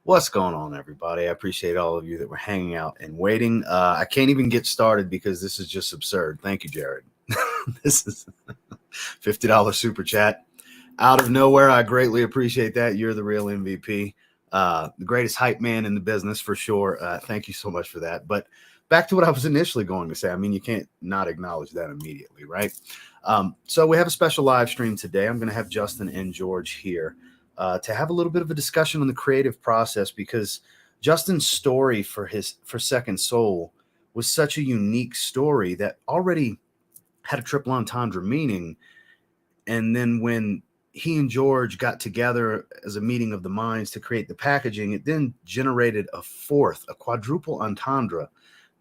What's going on, everybody? I appreciate all of you that were hanging out and waiting. I can't even get started because this is just absurd. Thank you, Jared. This is $50 super chat out of nowhere. I greatly appreciate that. You're the real MVP, the greatest hype man in the business for sure. Thank you so much for that. But back to what I was initially going to say. I mean, you can't not acknowledge that immediately, right? So we have a special live stream today. I'm going to have Justin and George here to have a little bit of a discussion on the creative process, because Justin's story for Second Soul was such a unique story that already had a triple entendre meaning. And then when he and George got together as a meeting of the minds to create the packaging, it then generated a quadruple entendre,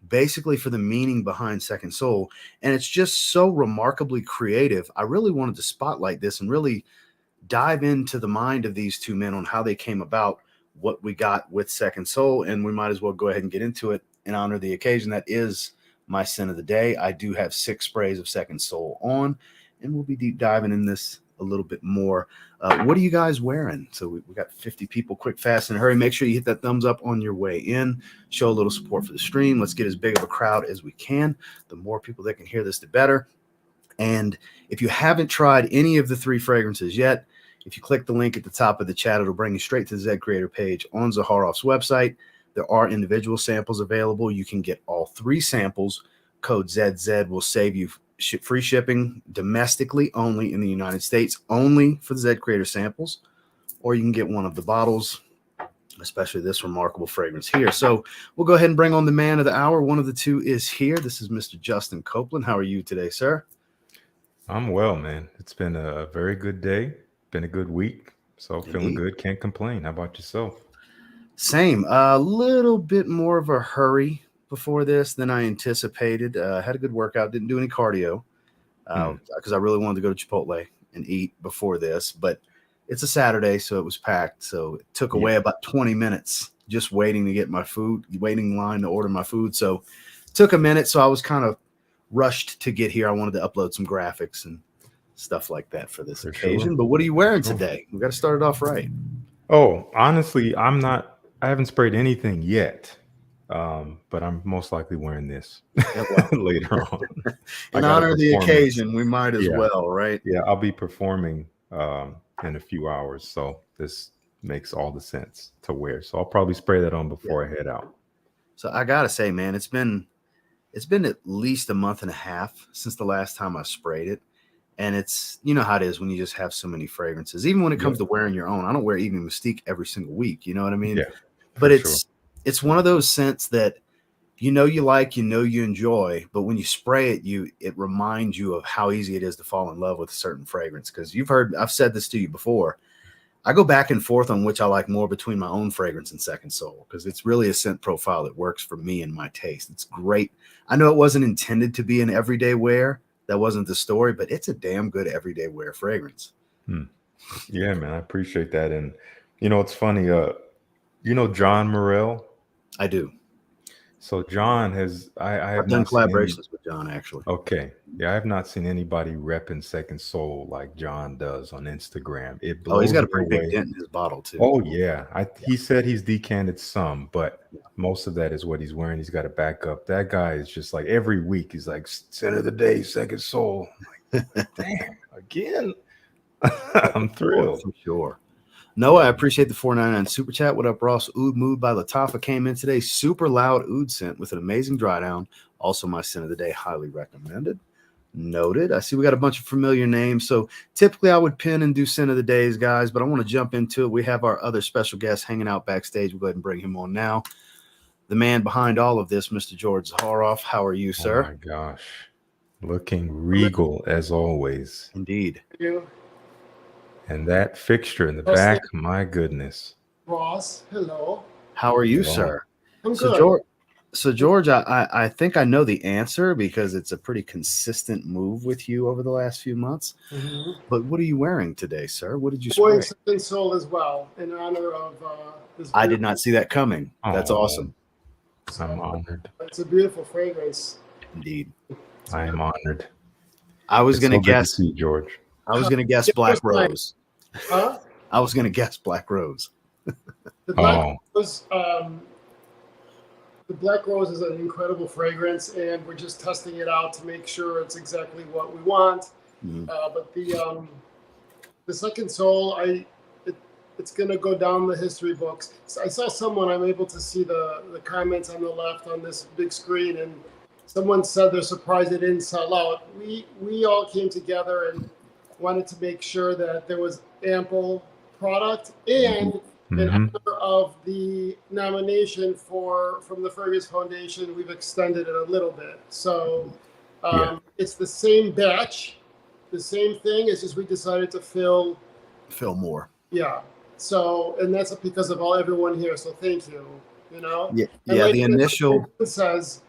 basically for the meaning behind Second Soul. And it's just so remarkably creative. I really wanted to spotlight this and really dive into the mind of these two men on how they came about what we got with Second Soul. And we might as well go ahead and get into it in honor of the occasion. That is my sin of the day. I do have 6 sprays of Second Soul on, and we'll be deep diving in this a little bit more. What are you guys wearing? So we got 50 people, quick, fast, and hurry. Make sure you hit that thumbs up on your way in. Show a little support for the stream. Let's get as big of a crowd as we can. The more people that can hear this, the better. And if you haven't tried any of the 3 fragrances yet, if you click the link at the top of the chat, it'll bring you straight to the Zed Creator page on Zaharoff's website. There are individual samples available. You can get all 3 samples. Code ZZ will save you free shipping domestically only in the United States, only for the Zed Creator samples. Or you can get one of the bottles, especially this remarkable fragrance here. So we'll go ahead and bring on the man of the hour. One of the 2 is here. This is Mr. Justin Copeland. How are you today, sir? I'm well, man. It's been a very good day. Been a good week. So feeling Indeed. good. Can't complain. How about yourself? Same. A little bit more of a hurry before this than I anticipated. Had a good workout. Didn't do any cardio because I really wanted to go to Chipotle and eat before this. But it's a Saturday, so it was packed. So it took away about 20 minutes just waiting to get my food, waiting in line to order my food. So it took a minute. So I was kind of rushed to get here. I wanted to upload some graphics and stuff like that for this occasion. Sure. But what are you wearing today? We got to start it off right. Oh, honestly, I haven't sprayed anything yet. But I'm most likely wearing this later on. In honor of the occasion, we might as well, right? Yeah, I'll be performing in a few hours. So this makes all the sense to wear. So I'll probably spray that on before I head out. So I gotta say, man, it's been at least a month and a half since the last time I sprayed it. And it's, you know how it is when you just have so many fragrances. Even when it comes to wearing your own, I don't wear even Mystique every single week. You know what I mean? Yeah. But it's one of those scents that you like, you enjoy, but when you spray it, it reminds you of how easy it is to fall in love with a certain fragrance. Because I've said this to you before. I go back and forth on which I like more between my own fragrance and Second Soul, because it's really a scent profile that works for me and my taste. It's great. I know it wasn't intended to be an everyday wear. That wasn't the story, but it's a damn good everyday wear fragrance. Yeah, man, I appreciate that. And it's funny. John Morrell? I do. So John I've done collaborations with John, actually. Okay. Yeah, I have not seen anybody repping Second Soul like John does on Instagram. It blows he's got a pretty big dent in his bottle too. Oh yeah. He said he's decanted some, but most of that is what he's wearing. He's got a backup. That guy is just like every week he's like, scent of the day, Second Soul. I'm like, damn, again. I'm thrilled. For sure. Noah, I appreciate the $4.99 super chat. What up, Ross? Oud Mood by Latafa came in today. Super loud oud scent with an amazing dry down. Also my scent of the day, highly recommended. Noted. I see we got a bunch of familiar names. So typically I would pin and do scent of the days, guys, but I want to jump into it. We have our other special guest hanging out backstage. We'll go ahead and bring him on now. The man behind all of this, Mr. George Zaharoff. How are you, sir? Oh my gosh. Looking regal as always. Indeed. Thank you. And that fixture in the back, my goodness. Ross, hello. How are you, sir? I'm good. George, I think I know the answer because it's a pretty consistent move with you over the last few months. Mm-hmm. But what are you wearing today, sir? What did you spray? Wearing Second Soul as well in honor of this. I did not see that coming. That's awesome. I'm honored. It's a beautiful fragrance. Indeed. I am honored. I was going to guess, George. I was going to guess Black Rose. Huh? I was going to guess Black Rose. The Black Rose, the Black Rose is an incredible fragrance, and we're just testing it out to make sure it's exactly what we want. But the Second Soul, it's going to go down the history books. So I saw someone, I'm able to see the comments on the left on this big screen, and someone said they're surprised it didn't sell out. We all came together and wanted to make sure that there was ample product, and in honor of the nomination from the Fergus Foundation, we've extended it a little bit. So it's the same batch, the same thing. It's just we decided to fill more. Yeah. So, and that's because of everyone here. So thank you. You know. Yeah. Like the initial says,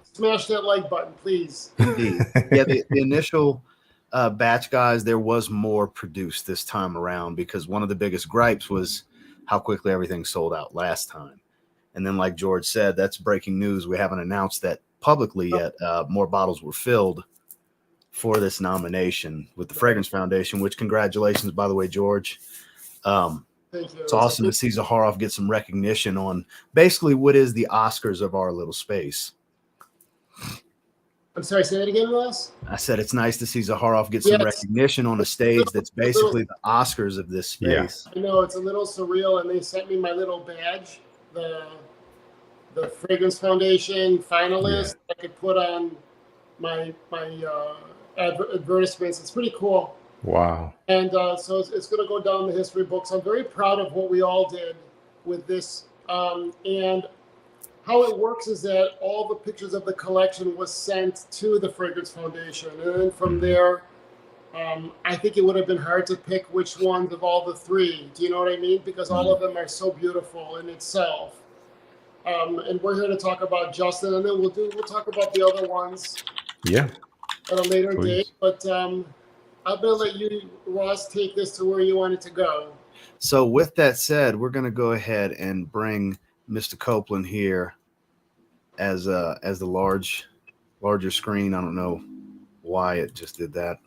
smash that like button, please. Indeed. Yeah. The initial batch, guys. There was more produced this time around because one of the biggest gripes was how quickly everything sold out last time. And then, like George said, that's breaking news. We haven't announced that publicly yet. More bottles were filled for this nomination with the Fragrance Foundation, which congratulations, by the way, George. Thank you. It's awesome to see Zaharoff get some recognition on basically what is the Oscars of our little space. I'm sorry, say that again, Ross? I said it's nice to see Zaharoff get some recognition on a stage that's basically the Oscars of this space. I know, it's a little surreal, and they sent me my little badge, the Fragrance Foundation finalist. I could put on my advertisements. It's pretty cool. Wow. And so it's going to go down the history books. I'm very proud of what we all did with this. And how it works is that all the pictures of the collection was sent to the Fragrance Foundation. And then from there, I think it would have been hard to pick which ones of all the three. Do you know what I mean? Because all of them are so beautiful in itself. And we're here to talk about Justin, and then we'll talk about the other ones. Yeah. At a later date. But I'm going to let you, Ross, take this to where you want it to go. So with that said, we're going to go ahead and bring Mr. Copeland here as the larger screen. I don't know why it just did that.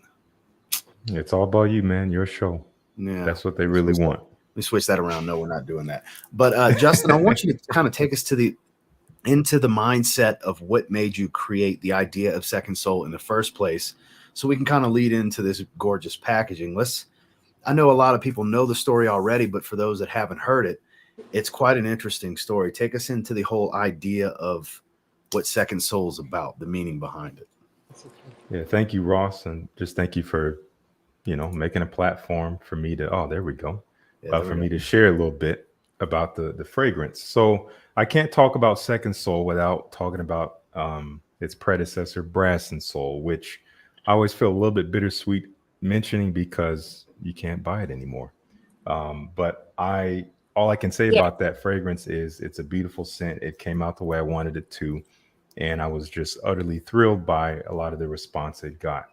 It's all about you, man. Your show. Yeah, that's what they really want. Let me switch that around. No, we're not doing that. But Justin, I want you to kind of take us into the mindset of what made you create the idea of Second Soul in the first place, so we can kind of lead into this gorgeous packaging. I know a lot of people know the story already, but for those that haven't heard it, it's quite an interesting story. Take us into the whole idea of what Second Soul is about, the meaning behind it. Yeah, thank you, Ross, and just thank you for, making a platform for me to. Oh, there we go. For me to share a little bit about the fragrance. So I can't talk about Second Soul without talking about its predecessor, Brass and Soul, which I always feel a little bit bittersweet mentioning because you can't buy it anymore. But all I can say about that fragrance is it's a beautiful scent. It came out the way I wanted it to. And I was just utterly thrilled by a lot of the response it got.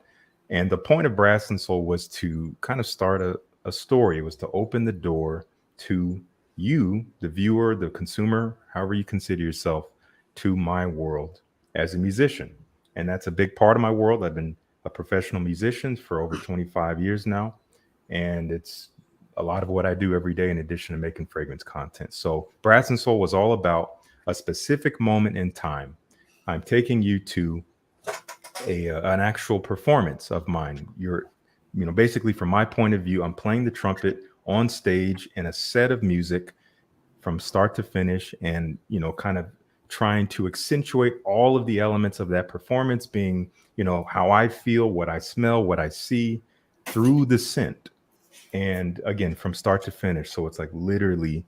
And the point of Brass and Soul was to kind of start a story. It was to open the door to you, the viewer, the consumer, however you consider yourself, to my world as a musician. And that's a big part of my world. I've been a professional musician for over 25 years now. And it's a lot of what I do every day in addition to making fragrance content. So Brass and Soul was all about a specific moment in time. I'm taking you to an actual performance of mine. Basically from my point of view, I'm playing the trumpet on stage in a set of music from start to finish, and, kind of trying to accentuate all of the elements of that performance being, how I feel, what I smell, what I see through the scent. And again, from start to finish. So it's like literally,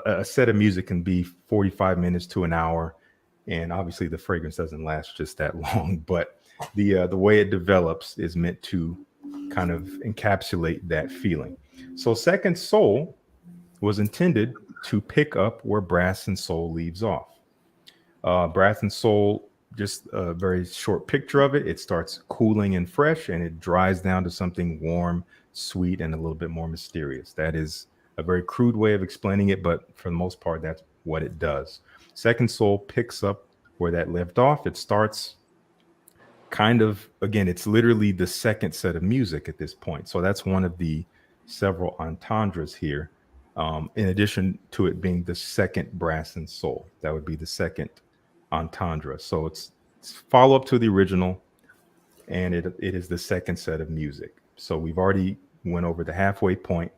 a set of music can be 45 minutes to an hour. And obviously the fragrance doesn't last just that long, but the way it develops is meant to kind of encapsulate that feeling. So Second Soul was intended to pick up where Brass and Soul leaves off. Brass and Soul, just a very short picture of it. It starts cooling and fresh, and it dries down to something warm, sweet, and a little bit more mysterious. That is a very crude way of explaining it, but for the most part, that's what it does. Second Soul picks up where that left off. It starts kind of, again, it's literally the second set of music at this point. So that's one of the several entendres here. in addition to it being the second Brass and Soul. That would be the second entendre. So it's follow up to the original, and it is the second set of music. So we've already went over the halfway point.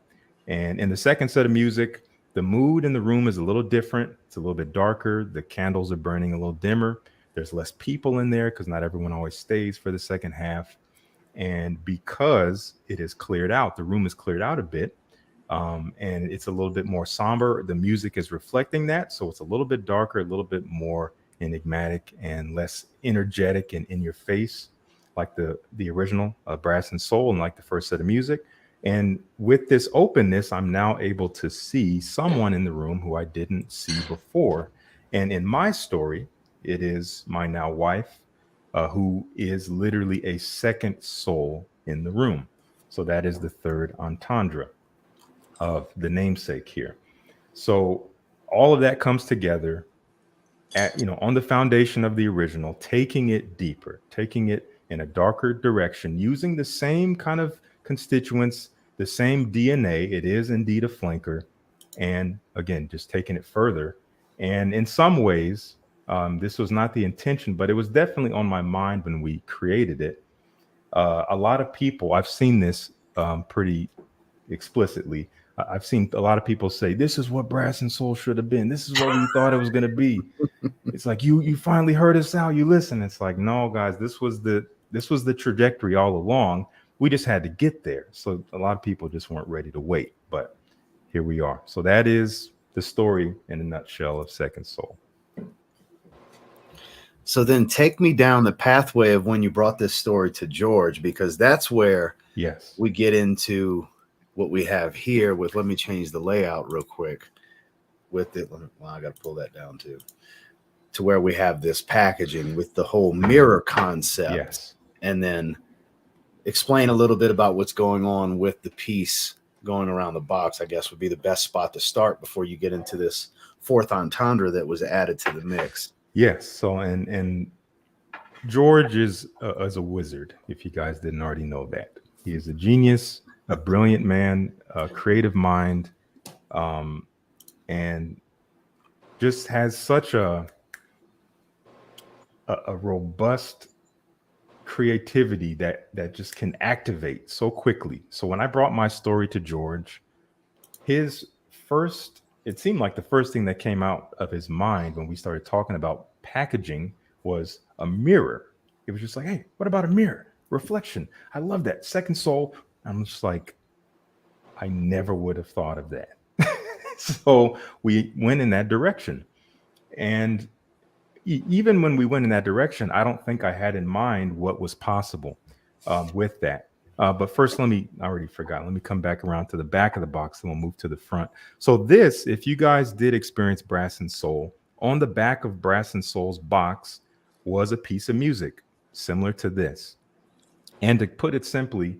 And in the second set of music, the mood in the room is a little different. It's a little bit darker. The candles are burning a little dimmer. There's less people in there because not everyone always stays for the second half. And because it is cleared out, the room is cleared out a bit, and it's a little bit more somber. The music is reflecting that. So it's a little bit darker, a little bit more enigmatic and less energetic and in your face, like the original Brass and Soul and like the first set of music. And with this openness, I'm now able to see someone in the room who I didn't see before. And in my story, it is my now wife, who is literally a second soul in the room. So that is the third entendre of the namesake here. So all of that comes together at, on the foundation of the original, taking it deeper, taking it in a darker direction, using the same kind of constituents, the same DNA. It is indeed a flanker. And again, just taking it further. And in some ways, this was not the intention, but it was definitely on my mind when we created it. A lot of people, I've seen this pretty explicitly. I've seen a lot of people say, this is what Brass and Soul should have been. This is what we thought it was going to be. It's like, you finally heard us out. You listen. It's like, no, guys, this was the trajectory all along. We just had to get there. So a lot of people just weren't ready to wait, but here we are. So that is the story in a nutshell of Second Soul. So then take me down the pathway of when you brought this story to George, because that's where we get into what we have here with, let me change the layout real quick with it. Well, I got to pull that down too, to where we have this packaging with the whole mirror concept. Yes. And then explain a little bit about what's going on with the piece going around the box, I guess would be the best spot to start before you get into this fourth entendre that was added to the mix. Yes. So, and George is a wizard, if you guys didn't already know that. He is a genius, a brilliant man, a creative mind, and just has such a robust creativity that just can activate so quickly. So when I brought my story to George, it seemed like the first thing that came out of his mind when we started talking about packaging was a mirror. It was just like, hey, what about a mirror? Reflection. I love that. Second Soul. I'm just like, I never would have thought of that. So we went in that direction. And even when we went in that direction, I don't think I had in mind what was possible with that. But first, I already forgot. Let me come back around to the back of the box and we'll move to the front. So this, if you guys did experience Brass and Soul, on the back of Brass and Soul's box was a piece of music similar to this. And to put it simply,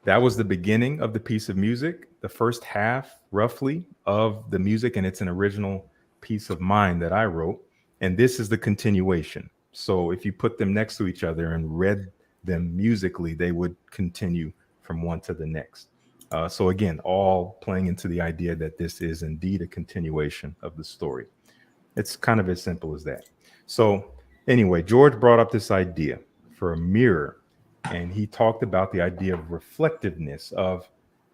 that was the beginning of the piece of music, the first half roughly of the music. And it's an original piece of mine that I wrote. And this is the continuation. So if you put them next to each other and read them musically, they would continue from one to the next. So again, all playing into the idea that this is indeed a continuation of the story. It's kind of as simple as that. So anyway, George brought up this idea for a mirror, and he talked about the idea of reflectiveness, of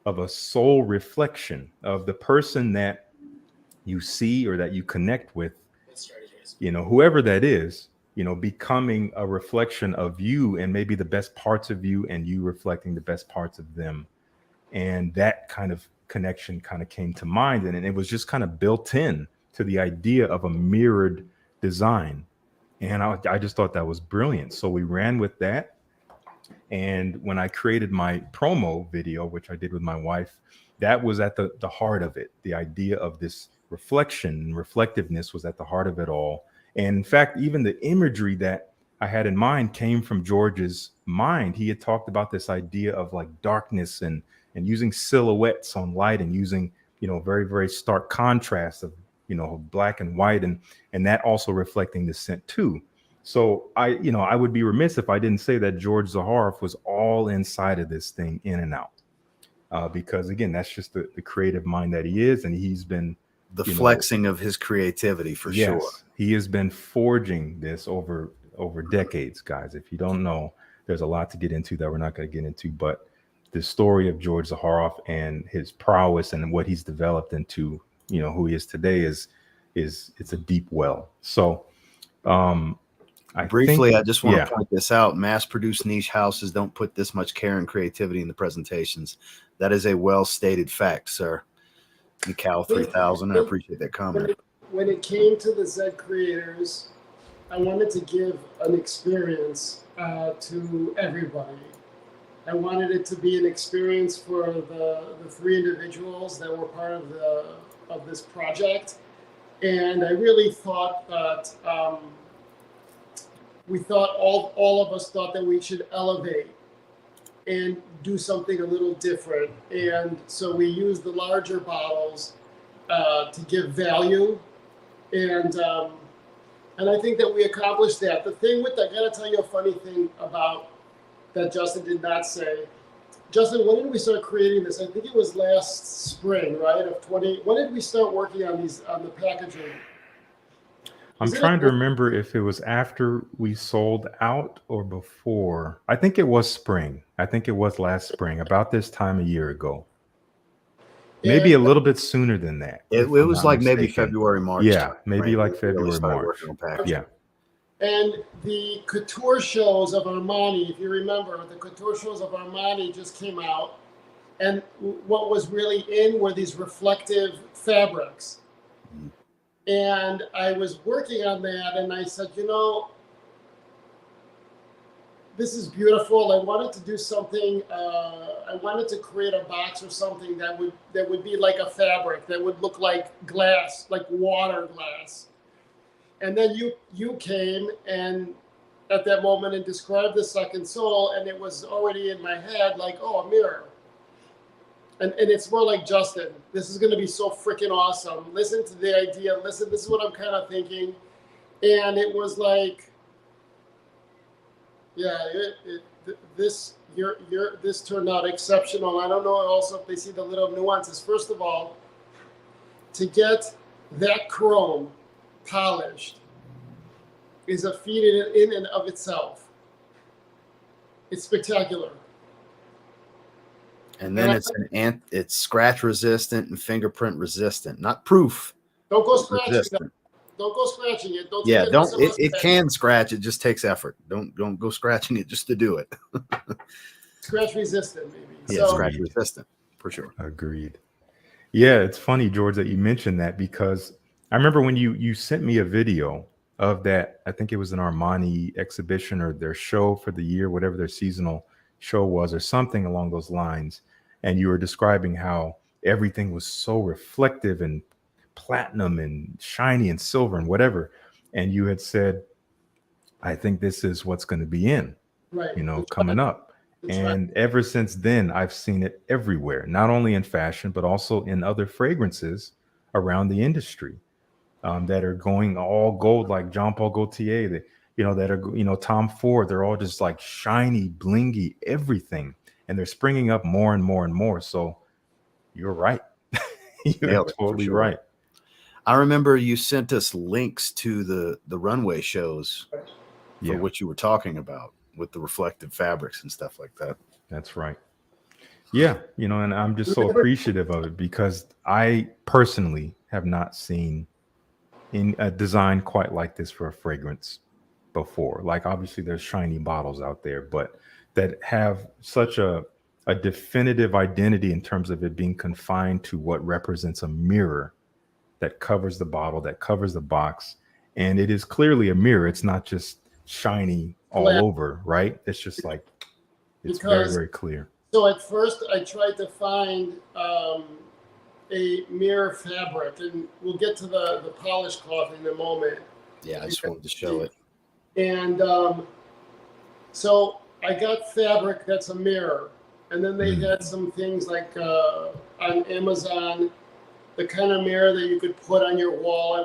a soul reflection of the person that you see or that you connect with, whoever that is, becoming a reflection of you and maybe the best parts of you and you reflecting the best parts of them. And that kind of connection kind of came to mind. And it was just kind of built in to the idea of a mirrored design. And I just thought that was brilliant. So we ran with that. And when I created my promo video, which I did with my wife, that was at the heart of it. The idea of this reflection and reflectiveness was at the heart of it all. And in fact, even the imagery that I had in mind came from George's mind. He had talked about this idea of like darkness and using silhouettes on light and using, very, very stark contrast of, black and white and that also reflecting the scent too. So I would be remiss if I didn't say that George Zaharoff was all inside of this thing, in and out. because again, that's just the creative mind that he is, and he's been the flexing of his creativity for sure. He has been forging this over decades, guys. If you don't know, there's a lot to get into that we're not going to get into, but the story of George Zaharoff and his prowess and what he's developed into, who he is today is it's a deep well. So I just want to point this out. Mass-produced niche houses don't put this much care and creativity in the presentations. That is a well-stated fact, sir. Cal 3000, I appreciate that comment. When it came to the Z creators, I wanted to give an experience to everybody. I wanted it to be an experience for the 3 individuals that were part of this project, and I really thought that all of us thought that we should elevate and do something a little different, and so we used the larger bottles to give value, and I think that we accomplished that. The thing I gotta tell you a funny thing about that Justin did not say. Justin, when did we start creating this? I think it was last spring, right? When did we start working on the packaging? I'm trying to remember if it was after we sold out or before. I think it was spring. I think it was last spring, about this time a year ago. Maybe a little bit sooner than that. It was like maybe February, March. Yeah, maybe like February, March. Yeah. And the couture shows of Armani, if you remember, the couture shows of Armani just came out. And what was really in were these reflective fabrics. Mm-hmm. And I was working on that, and I said, this is beautiful. I wanted to do something. I wanted to create a box or something that would be like a fabric, that would look like glass, like water glass. And then you came and at that moment and described the second soul, and it was already in my head like, oh, a mirror. And it's more like, Justin, this is going to be so freaking awesome. Listen to the idea. Listen, this is what I'm kind of thinking. And it was like, yeah, this turned out exceptional. I don't know also if they see the little nuances. First of all, to get that chrome polished is a feat in and of itself. It's spectacular. And then it's scratch resistant and fingerprint resistant, not proof. Don't go scratching it. Don't go scratching it. It can scratch. It just takes effort. Don't go scratching it just to do it. Scratch resistant, maybe. Yeah, scratch resistant for sure. Agreed. Yeah, it's funny, George, that you mentioned that, because I remember when you sent me a video of that. I think it was an Armani exhibition or their show for the year, whatever their seasonal show was, or something along those lines. And you were describing how everything was so reflective and platinum and shiny and silver and whatever. And you had said, I think this is what's going to be in, coming up. And ever since then, I've seen it everywhere, not only in fashion, but also in other fragrances around the industry that are going all gold, like Jean Paul Gaultier, that are, Tom Ford. They're all just like shiny, blingy, everything. And they're springing up more and more and more. So you're right. You're totally right. I remember you sent us links to the runway shows for what you were talking about with the reflective fabrics and stuff like that. That's right. Yeah. And I'm just so appreciative of it, because I personally have not seen in a design quite like this for a fragrance before. Like, obviously there's shiny bottles out there, but that have such a definitive identity in terms of it being confined to what represents a mirror that covers the bottle, that covers the box. And it is clearly a mirror. It's not just shiny all over, right? It's just like, it's very, very clear. So at first I tried to find a mirror fabric, and we'll get to the polished cloth in a moment. Yeah, I just wanted to show it. And so I got fabric that's a mirror. And then they had some things like on Amazon, the kind of mirror that you could put on your wall.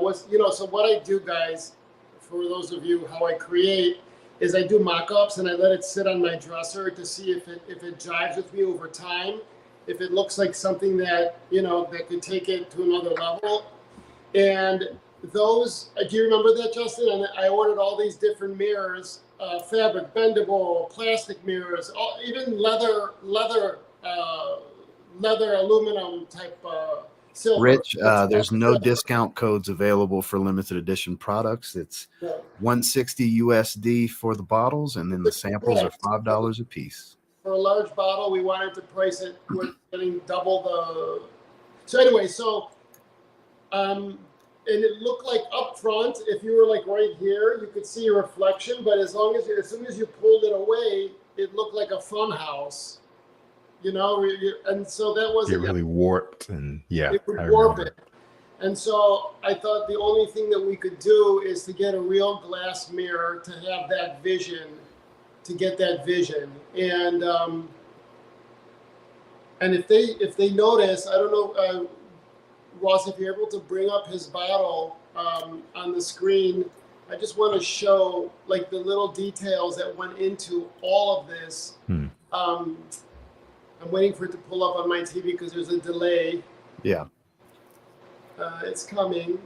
So what I do, guys, for those of you, how I create is I do mock-ups and I let it sit on my dresser to see if it jives with me over time. if it looks like something that, you know, that could take it to another level. And those, do you remember that, Justin? And I ordered all these different mirrors, fabric, bendable, plastic mirrors, even leather, aluminum type silver. Rich, there's no discount codes available for limited edition products. It's $160 USD for the bottles, and then the samples are $5 a piece. For a large bottle, we wanted to price it with getting double the. So anyway, and it looked like up front, if you were like right here, you could see a reflection. But as soon as you pulled it away, it looked like a fun house. You know, and so that wasn't really warped, and it would warp it. And so I thought the only thing that we could do is to get a real glass mirror to have that vision, to get that vision. And if they notice, I don't know, Ross, if you're able to bring up his bottle on the screen, I just want to show like the little details that went into all of this. I'm waiting for it to pull up on my TV because there's a delay. Yeah. It's coming.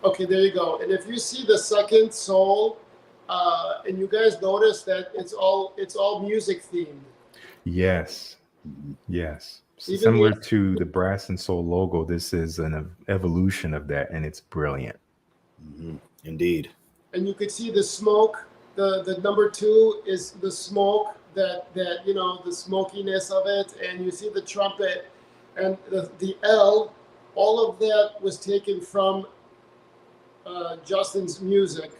Okay, there you go. And if you see the second sole, and you guys notice that it's all music themed. Yes. Similar to the Brass and Soul logo, this is an evolution of that, and it's brilliant. Indeed. And you could see the smoke. The number 2 is the smoke. That you know, the smokiness of it, and you see the trumpet and the L, all of that was taken from Justin's music.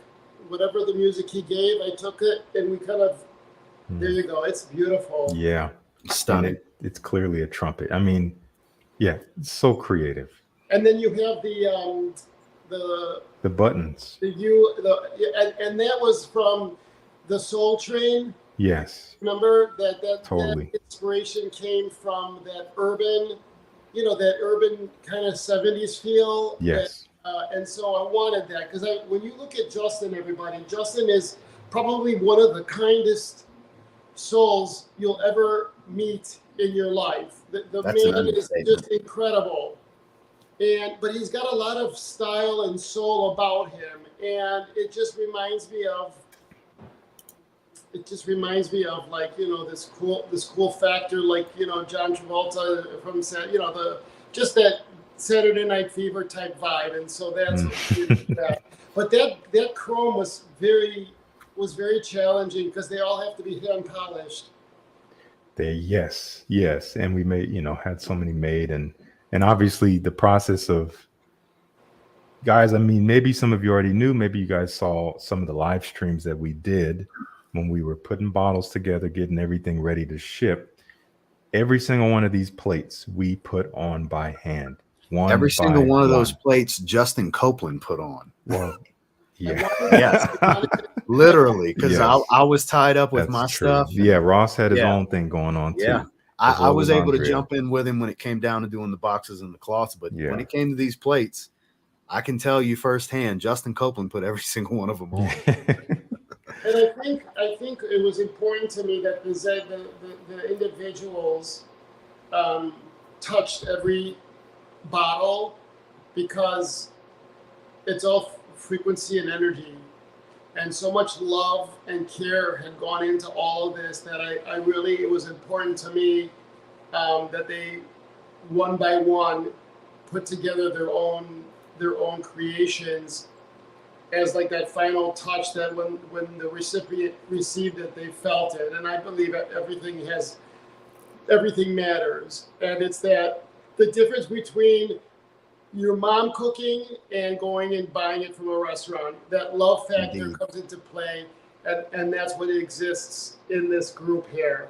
Whatever the music he gave, I took it and we kind of there you go. It's beautiful. Yeah, stunning. It's clearly a trumpet. I mean, yeah, it's so creative. And then you have the buttons. And that was from the Soul Train. Yes. Remember that totally. That inspiration came from that urban, you know, that urban kind of 70s feel. Yes. And so I wanted that because when you look at Justin, everybody, Justin is probably one of the kindest souls you'll ever meet in your life. The man is just incredible. But he's got a lot of style and soul about him. And it just reminds me of like, you know, this cool factor, like, you know, John Travolta from, you know, just that Saturday Night Fever type vibe. And so that's that. But that chrome was very challenging because they all have to be hand polished. Yes. And we had so many made, and obviously the process of, guys, I mean, maybe some of you already knew, maybe you guys saw some of the live streams that we did when we were putting bottles together, getting everything ready to ship. Every single one of these plates we put on by hand. Every single one of those plates Justin Copeland put on. Well, yeah. Literally, because I was tied up with my stuff. Yeah, Ross had his own thing going on too. Yeah. I was able to jump in with him when it came down to doing the boxes and the cloths, but when it came to these plates, I can tell you firsthand, Justin Copeland put every single one of them on. And I think it was important to me that the individuals touched every bottle because it's all frequency and energy, and so much love and care had gone into all of this that I really, it was important to me that they one by one put together their own creations as like that final touch, that when the recipient received it, they felt it. And I believe that everything matters. And it's that the difference between your mom cooking and going and buying it from a restaurant, that love factor comes into play. And that's what exists in this group here.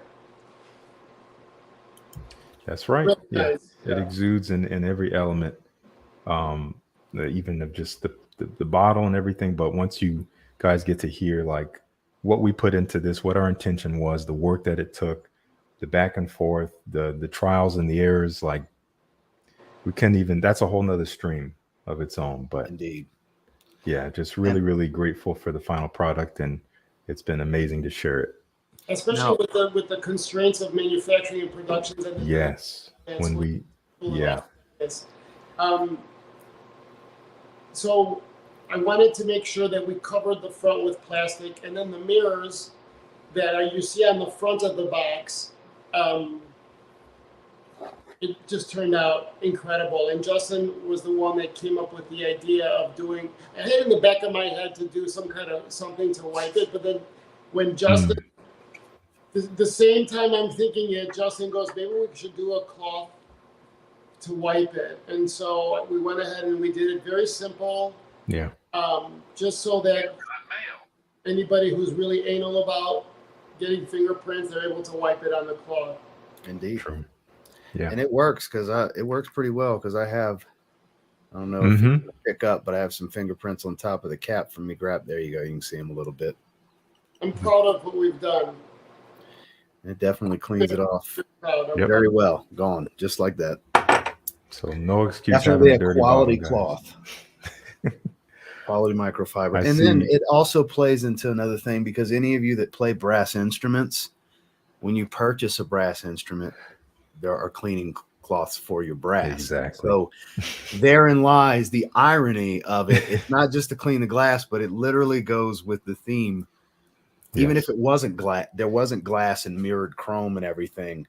That's right. Really nice. It exudes in every element, even of just the bottle and everything. But once you guys get to hear like what we put into this, what our intention was, the work that it took, the back and forth, the trials and the errors, like we can't even, that's a whole nother stream of its own. But indeed, yeah, just really grateful for the final product, and it's been amazing to share it. Especially with the constraints of manufacturing and production. Yes. when we, yeah. So I wanted to make sure that we covered the front with plastic, and then the mirrors that you see on the front of the box, it just turned out incredible. And Justin was the one that came up with the idea of doing, I had in the back of my head to do some kind of something to wipe it, but then when Justin, the same time I'm thinking it, Justin goes, maybe we should do a cloth to wipe it. And so we went ahead and we did it very simple. Yeah. Just so that anybody who's really anal about getting fingerprints, they're able to wipe it on the cloth. Indeed. True. Yeah. And it works it works pretty well because I have, I don't know if you can pick up, but I have some fingerprints on top of the cap from me grab. There you go. You can see them a little bit. I'm proud of what we've done. It definitely cleans it off Yep. very well. Gone just like that. So no excuse. Definitely having a dirty quality bottom, cloth. Quality microfiber. I And see. then it also plays into another thing because any of you that play brass instruments, when you purchase a brass instrument, there are cleaning cloths for your brass. Exactly. So therein lies the irony of it. It's not just to clean the glass, but it literally goes with the theme. Even if it wasn't glass, there wasn't glass and mirrored chrome and everything.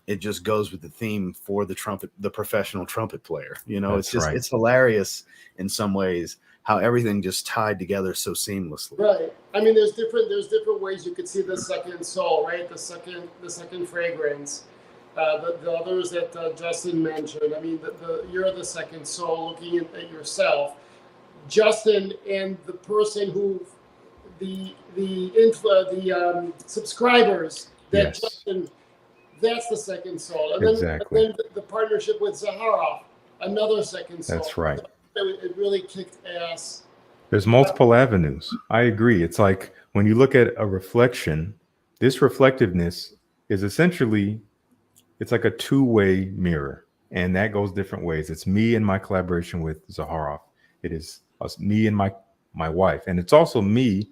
It just goes with the theme for the professional trumpet player. You know, That's right. It's hilarious in some ways how everything just tied together so seamlessly. Right. I mean, there's different ways you could see the second soul, right? The second fragrance. The others that Justin mentioned. I mean, you're the second soul looking at yourself. Justin and the person who the subscribers that Justin, that's the second soul. And then the partnership with Zaharoff, another second soul. That's right. It really kicked ass. There's multiple avenues. I agree. It's like when you look at a reflection, this reflectiveness is essentially, it's like a two-way mirror, and that goes different ways. It's me and my collaboration with Zaharoff. It is me and my wife, and it's also me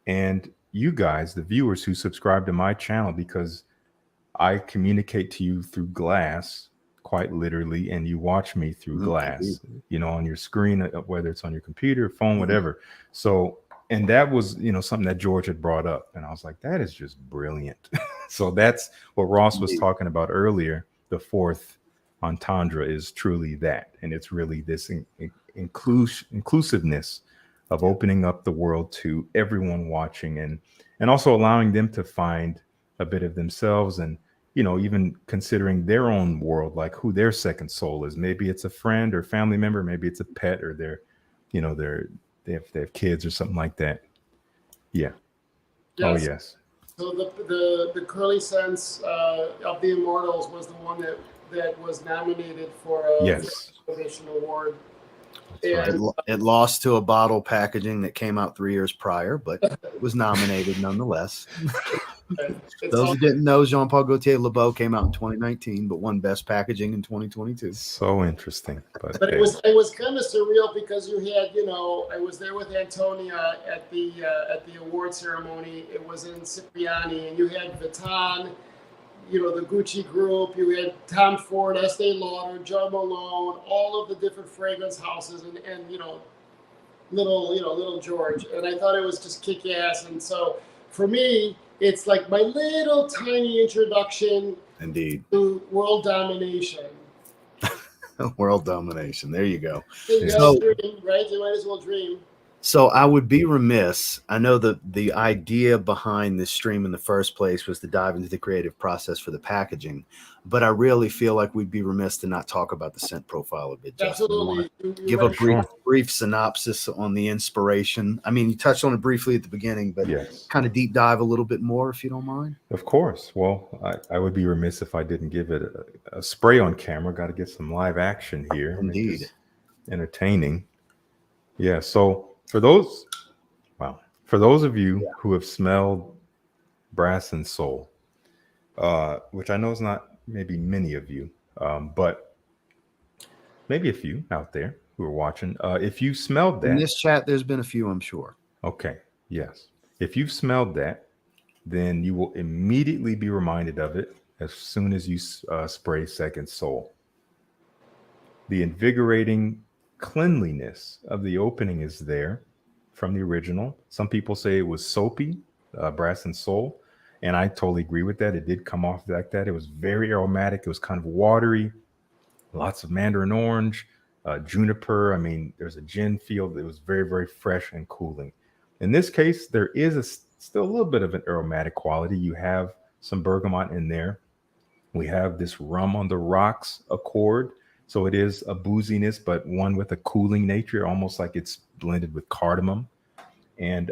and you guys, the viewers who subscribe to my channel, because I communicate to you through glass, quite literally, and you watch me through glass, you know, on your screen, whether it's on your computer, phone, whatever. So, and that was, you know, something that George had brought up, and I was like, that is just brilliant. So that's what Ross was talking about earlier. The fourth entendre is truly that, and it's really this inclusiveness of opening up the world to everyone watching, and also allowing them to find a bit of themselves, and, you know, even considering their own world, like who their second soul is. Maybe it's a friend or family member, maybe it's a pet, or they have kids or something like that. Yeah. Yes. Oh yes. So the Curly Sense of the Immortals was the one that was nominated for a Innovation Award. And it lost to a bottle packaging that came out 3 years prior, but it was nominated nonetheless. Those who didn't know, Jean-Paul Gaultier LeBeau came out in 2019, but won Best Packaging in 2022. So interesting. But it was kind of surreal because you had, you know, I was there with Antonia at the award ceremony. It was in Cipriani, and you had Vuitton, you know, the Gucci group. You had Tom Ford, Estee Lauder, Joe Malone, all of the different fragrance houses, and you know, little George. And I thought it was just kick ass. And so for me, it's like my little tiny introduction, indeed, to world domination. World domination. There you go. Dream, right? You might as well dream. So I would be remiss. I know the idea behind this stream in the first place was to dive into the creative process for the packaging, but I really feel like we'd be remiss to not talk about the scent profile a bit. Absolutely. Give a brief synopsis on the inspiration. I mean, you touched on it briefly at the beginning, but kind of deep dive a little bit more, if you don't mind. Of course. Well, I would be remiss if I didn't give it a spray on camera. Got to get some live action here. Indeed. Entertaining. Yeah. So for those of you who have smelled Brass and Soul, which I know is not maybe many of you, but maybe a few out there who are watching. If you smelled that. In this chat, there's been a few, I'm sure. Okay. Yes. If you've smelled that, then you will immediately be reminded of it as soon as you spray Second Soul. The invigorating cleanliness of the opening is there from the original. Some people say it was soapy, Brass and Soul, and I totally agree with that. It did come off like that. It was very aromatic. It was kind of watery, lots of mandarin orange, juniper. I mean, there's a gin feel. It was very, very fresh and cooling. In this case, there is still a little bit of an aromatic quality. You have some bergamot in there. We have this rum on the rocks accord. So it is a booziness, but one with a cooling nature, almost like it's blended with cardamom. And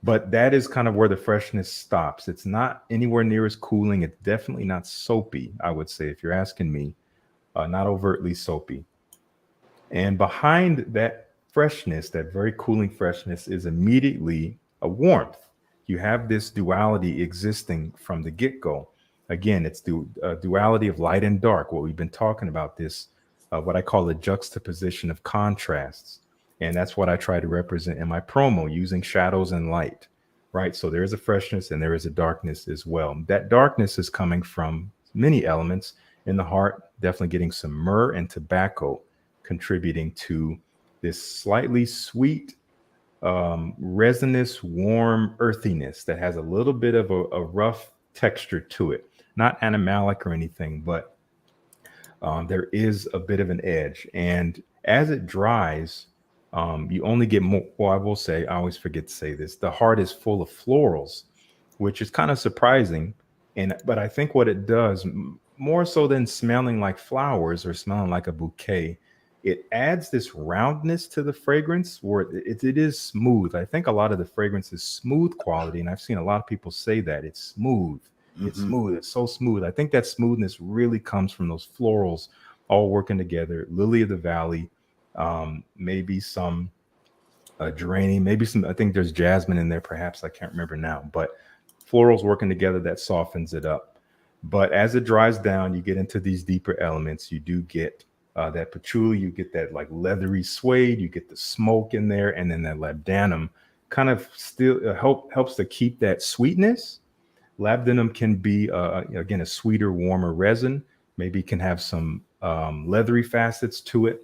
but that is kind of where the freshness stops. It's not anywhere near as cooling. It's definitely not soapy, I would say, if you're asking me. Not overtly soapy. And behind that freshness, that very cooling freshness, is immediately a warmth. You have this duality existing from the get-go. Again, it's the duality of light and dark, what we've been talking about, this, what I call a juxtaposition of contrasts. And that's what I try to represent in my promo, using shadows and light, right? So there is a freshness and there is a darkness as well. That darkness is coming from many elements. In the heart, definitely getting some myrrh and tobacco contributing to this slightly sweet, resinous, warm earthiness that has a little bit of a rough texture to it. Not animalic or anything, but there is a bit of an edge. And as it dries, you only get more. Well, I will say, I always forget to say this, the heart is full of florals, which is kind of surprising. But I think what it does, more so than smelling like flowers or smelling like a bouquet, it adds this roundness to the fragrance where it is smooth. I think a lot of the fragrance is smooth quality, and I've seen a lot of people say that it's smooth. It's smooth. It's so smooth. I think that smoothness really comes from those florals all working together. Lily of the Valley, maybe some geranium, maybe some, I think there's jasmine in there, perhaps. I can't remember now, but florals working together, that softens it up. But as it dries down, you get into these deeper elements. You do get that patchouli, you get that like leathery suede, you get the smoke in there, and then that labdanum kind of still helps to keep that sweetness. Labdanum can be, again, a sweeter, warmer resin. Maybe can have some leathery facets to it,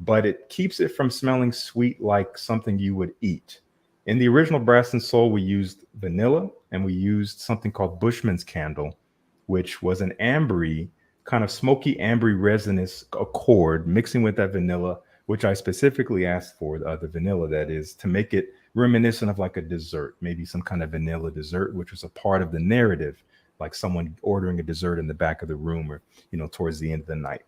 but it keeps it from smelling sweet like something you would eat. In the original Brass and Soul, we used vanilla, and we used something called Bushman's Candle, which was an ambery, kind of smoky ambery resinous accord, mixing with that vanilla, which I specifically asked for, the vanilla, that is, to make it reminiscent of like a dessert, maybe some kind of vanilla dessert, which was a part of the narrative, like someone ordering a dessert in the back of the room or, towards the end of the night.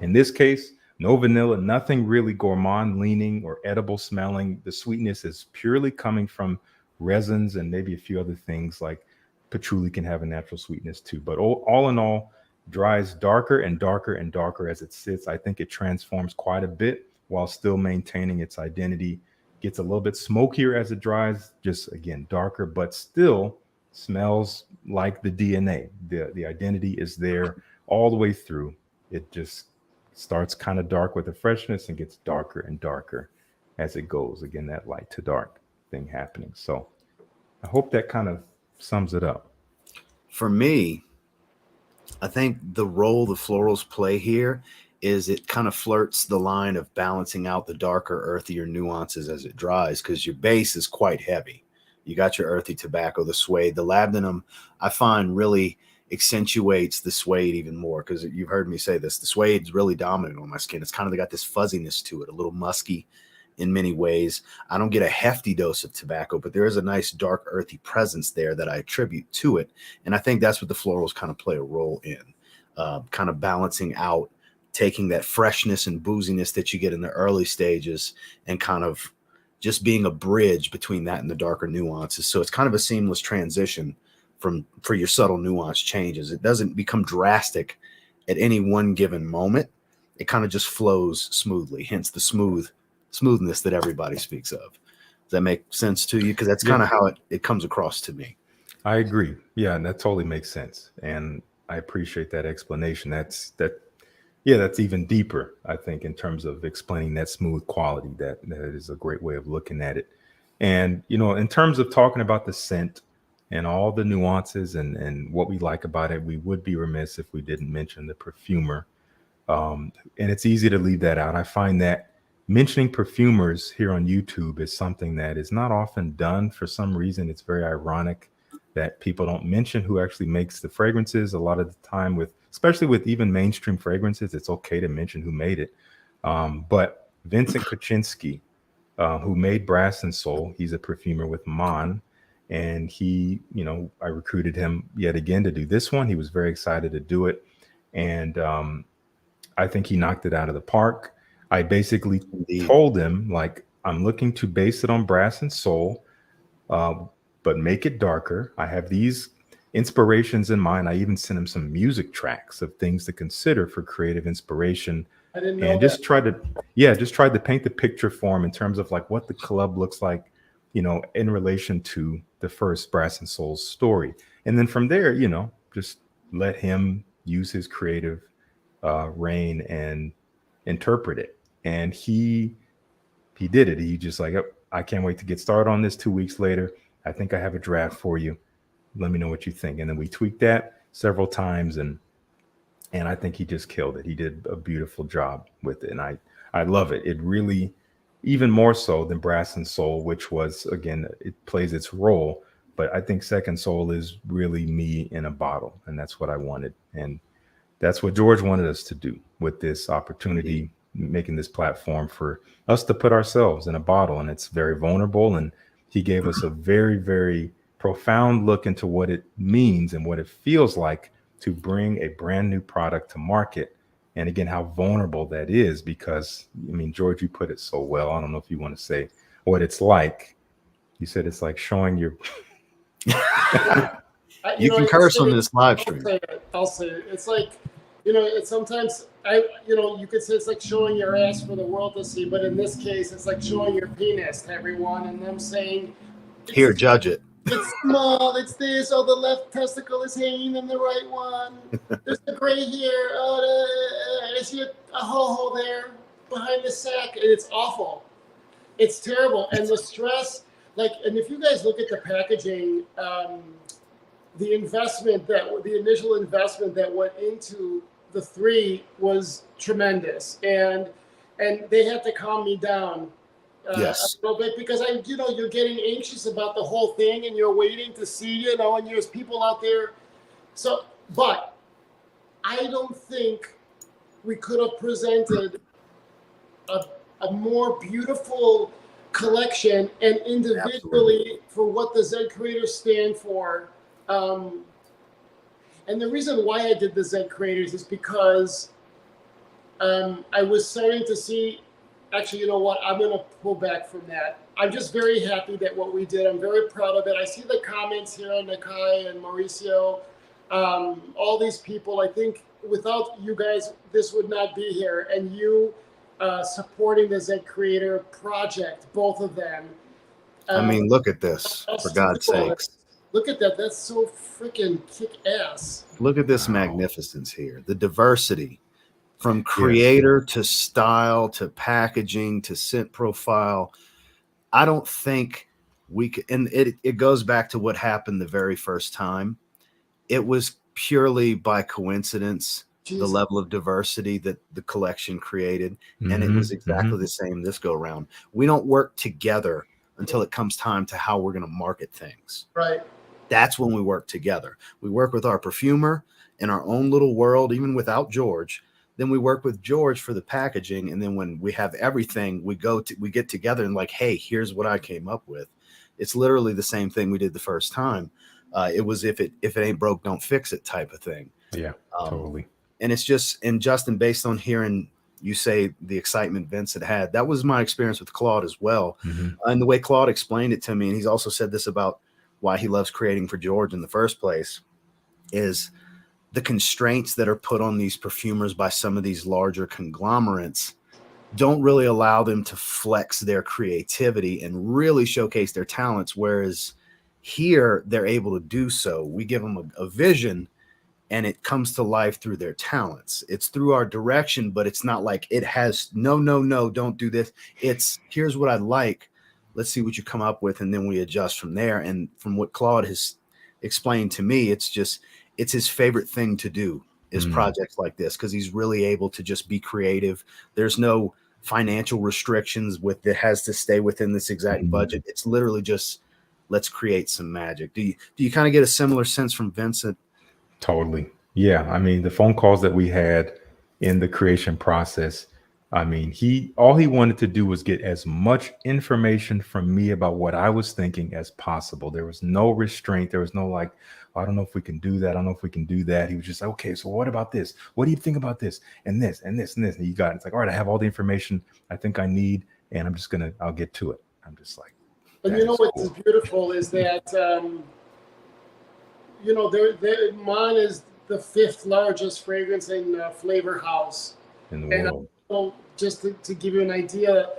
In this case, no vanilla, nothing really gourmand leaning or edible smelling. The sweetness is purely coming from resins and maybe a few other things, like patchouli can have a natural sweetness too. But all in all, dries darker and darker and darker as it sits. I think it transforms quite a bit while still maintaining its identity. Gets a little bit smokier as it dries, just again darker, but still smells like the DNA. The identity is there all the way through. It just starts kind of dark with the freshness and gets darker and darker as it goes. Again, that light to dark thing happening. So I hope that kind of sums it up. For me, I think the role the florals play here is it kind of flirts the line of balancing out the darker, earthier nuances as it dries, because your base is quite heavy. You got your earthy tobacco, the suede, the labdanum, I find really accentuates the suede even more, because you've heard me say this, the suede is really dominant on my skin. It's kind of got this fuzziness to it, a little musky in many ways. I don't get a hefty dose of tobacco, but there is a nice dark earthy presence there that I attribute to it. And I think that's what the florals kind of play a role in, kind of balancing out, taking that freshness and booziness that you get in the early stages and kind of just being a bridge between that and the darker nuances. So it's kind of a seamless transition for your subtle nuance changes. It doesn't become drastic at any one given moment. It kind of just flows smoothly, hence the smoothness that everybody speaks of. Does that make sense to you? Because that's kind of how it comes across to me. I agree. Yeah, and that totally makes sense. And I appreciate that explanation. That's even deeper, I think, in terms of explaining that smooth quality. That is a great way of looking at it. And, in terms of talking about the scent, and all the nuances and what we like about it. We would be remiss if we didn't mention the perfumer. And it's easy to leave that out. I find that mentioning perfumers here on YouTube is something that is not often done. For some reason, it's very ironic that people don't mention who actually makes the fragrances. A lot of the time, especially with even mainstream fragrances, it's okay to mention who made it. But Vincent Kuczynski, who made Brass and Soul, he's a perfumer with Mon. And he, I recruited him yet again to do this one. He was very excited to do it. And I think he knocked it out of the park. I basically told him, like, I'm looking to base it on Brass and Soul, but make it darker. I have these inspirations in mind. I even sent him some music tracks of things to consider for creative inspiration. I didn't know and that. just tried to paint the picture for him in terms of like what the club looks like, in relation to the first Brass and Soul story. And then from there, just let him use his creative reign and interpret it. And he did it. He just like, oh, I can't wait to get started on this. 2 weeks later, I think I have a draft for you. Let me know what you think. And then we tweaked that several times, and I think he just killed it. He did a beautiful job with it. And I love it. It really, even more so than Brass and Soul, which was, again, it plays its role. But I think Second Soul is really me in a bottle. And that's what I wanted. And that's what George wanted us to do with this opportunity, making this platform for us to put ourselves in a bottle. And it's very vulnerable. And he gave us a very, very profound look into what it means and what it feels like to bring a brand new product to market. And again, how vulnerable that is, because, George, you put it so well. I don't know if you want to say what it's like. You said it's like showing your... You can curse on this live stream. I'll say it. It's like, it's sometimes, you could say it's like showing your ass for the world to see, but in this case, it's like showing your penis to everyone and them saying, here, judge it. It's small, it's this, the left testicle is hanging in the right one. There's a gray here, I see a ho-ho there behind the sack, and it's awful. It's terrible. And the stress, and if you guys look at the packaging, the initial investment that went into the 3 was tremendous, and they had to calm me down yes. a little bit, because you're getting anxious about the whole thing, and you're waiting to see, and there's people out there. So, but I don't think we could have presented a more beautiful collection, and individually, absolutely, for what the Zen creators stand for. And the reason why I did the Zen creators is because I was starting to see, actually, you know what, I'm going to pull back from that. I'm just very happy that what we did, I'm very proud of it. I see the comments here on Nakai and Mauricio, all these people. I think without you guys, this would not be here. And you supporting the Zen Creator Project, both of them. Look at this, for God's sakes. Look at that. That's so freaking kick-ass. Look at this magnificence here. The diversity from creator to style to packaging to scent profile. I don't think we could, and it goes back to what happened the very first time. It was purely by coincidence, the level of diversity that the collection created. And it was exactly the same this go around. We don't work together until it comes time to how we're going to market things. Right. That's when we work together. We work with our perfumer in our own little world, even without George. Then we work with George for the packaging. And then when we have everything, we get together and like, hey, here's what I came up with. It's literally the same thing we did the first time. It was if it ain't broke, don't fix it type of thing. Yeah, totally. And it's just, and Justin, based on hearing you say the excitement Vincent had, that was my experience with Claude as well. And the way Claude explained it to me, and he's also said this about why he loves creating for George in the first place, is the constraints that are put on these perfumers by some of these larger conglomerates don't really allow them to flex their creativity and really showcase their talents. Whereas here they're able to do so. We give them a vision and it comes to life through their talents. It's through our direction, but it's not like it has no, don't do this. It's here's what I'd like. Let's see what you come up with. And then we adjust from there. And from what Claude has explained to me, it's his favorite thing to do is projects like this, because he's really able to just be creative. There's no financial restrictions with it has to stay within this exact budget. It's literally just, let's create some magic. Do you kind of get a similar sense from Vincent? Totally. Yeah. I mean, the phone calls that we had in the creation process, I mean, all he wanted to do was get as much information from me about what I was thinking as possible. There was no restraint. There was no like, oh, I don't know if we can do that. I don't know if we can do that. He was just like, okay, so what about this? What do you think about this? And this and this and this. And you got it. It's like, all right, I have all the information I think I need, and I'll get to it. I'm just like, and you know what's beautiful is that you know, mine is the 5th largest fragrance and flavor house in the world. So just to give you an idea,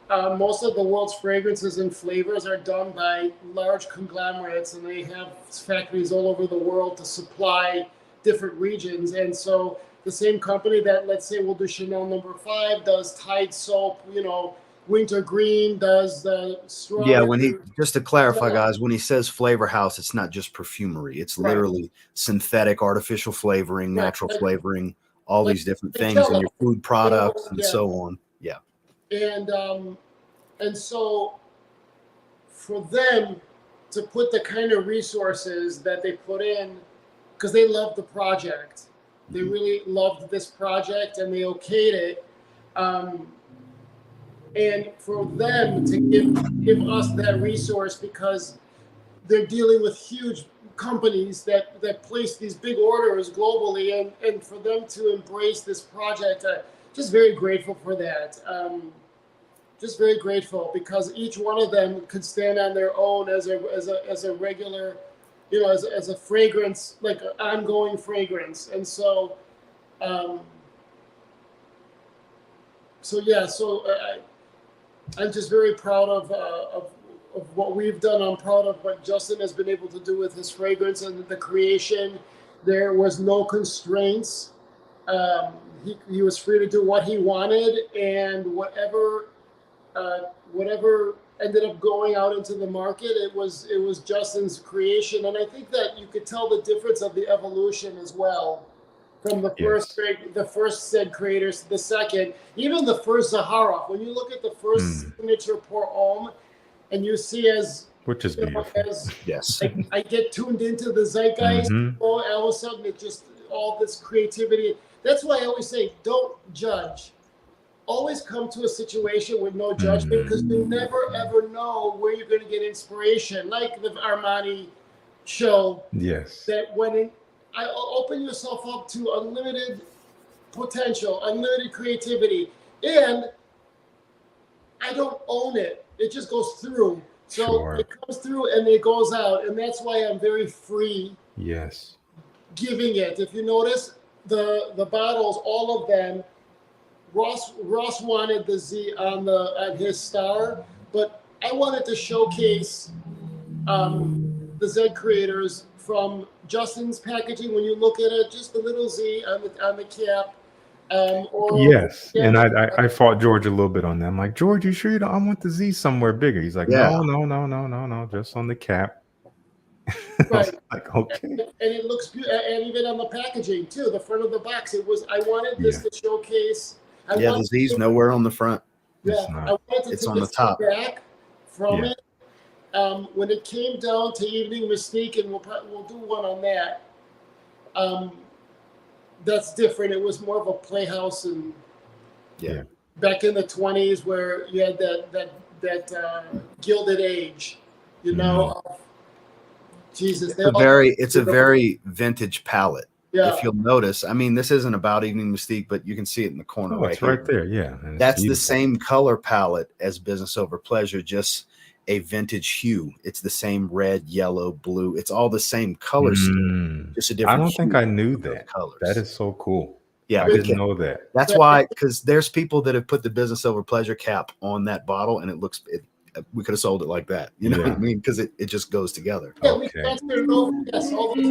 most of the world's fragrances and flavors are done by large conglomerates, and they have factories all over the world to supply different regions. And so the same company that, let's say, will do Chanel No. 5 does Tide soap, you know, Winter Green does the strawberry. Yeah, just to clarify, guys, when he says flavor house, it's not just perfumery. It's literally synthetic, artificial flavoring, natural flavoring, all these different things in your food products and so on. Yeah. And so for them to put the kind of resources that they put in, because they love the project, they really loved this project and they okayed it. And for them to give us that resource, because they're dealing with huge companies that place these big orders globally, and for them to embrace this project, just very grateful for that. Just very grateful, because each one of them could stand on their own as a regular, you know, as a fragrance, like an ongoing fragrance. And so I'm just very proud of what we've done. I'm proud of what Justin has been able to do with his fragrance and the creation. There was no constraints. He was free to do what he wanted, and whatever ended up going out into the market, it was Justin's creation. And I think that you could tell the difference of the evolution as well. From the first said creators to the second, even the first Zaharoff. When you look at the first signature pour homme, and you see which is beautiful. Yes, I get tuned into the zeitgeist. All of a sudden, it just all this creativity. That's why I always say, don't judge. Always come to a situation with no judgment, because you never ever know where you're going to get inspiration. Like the Armani show. Yes. That I open yourself up to unlimited potential, unlimited creativity, and I don't own it. It just goes through. So it comes through and it goes out, and that's why I'm very free. Yes. Giving it. If you notice, the bottles, all of them, Ross wanted the Z on his star, but I wanted to showcase the Z creators from Justin's packaging. When you look at it, just the little Z on the cap. Yes, and I fought George a little bit on that. I'm like, George, you sure you don't? I want the Z somewhere bigger. He's like, no, just on the cap. Right. Like, okay. And it looks good, and even on the packaging too, the front of the box. I wanted this to showcase. The Z's nowhere on the front. Yeah, I wanted to take on the top. Back from it. When it came down to Evening Mystique, and we'll do one on that. That's different. It was more of a playhouse, and back in the 20s, where you had that gilded age, you know. Jesus, it's a very vintage palette. Yeah. If you'll notice, I mean, this isn't about Evening Mystique, but you can see it in the corner it's right there. Yeah, that's beautiful. The same color palette as Business Over Pleasure, just a vintage hue. It's the same red, yellow, blue. It's all the same color scheme, just a different. I don't think I knew that. Colors. That is so cool. Yeah, I didn't know that. That's why, because there's people that have put the Business Over Pleasure cap on that bottle, and we could have sold it like that. You know what I mean? Because it just goes together. Yeah, we transferred it over. Yes, all those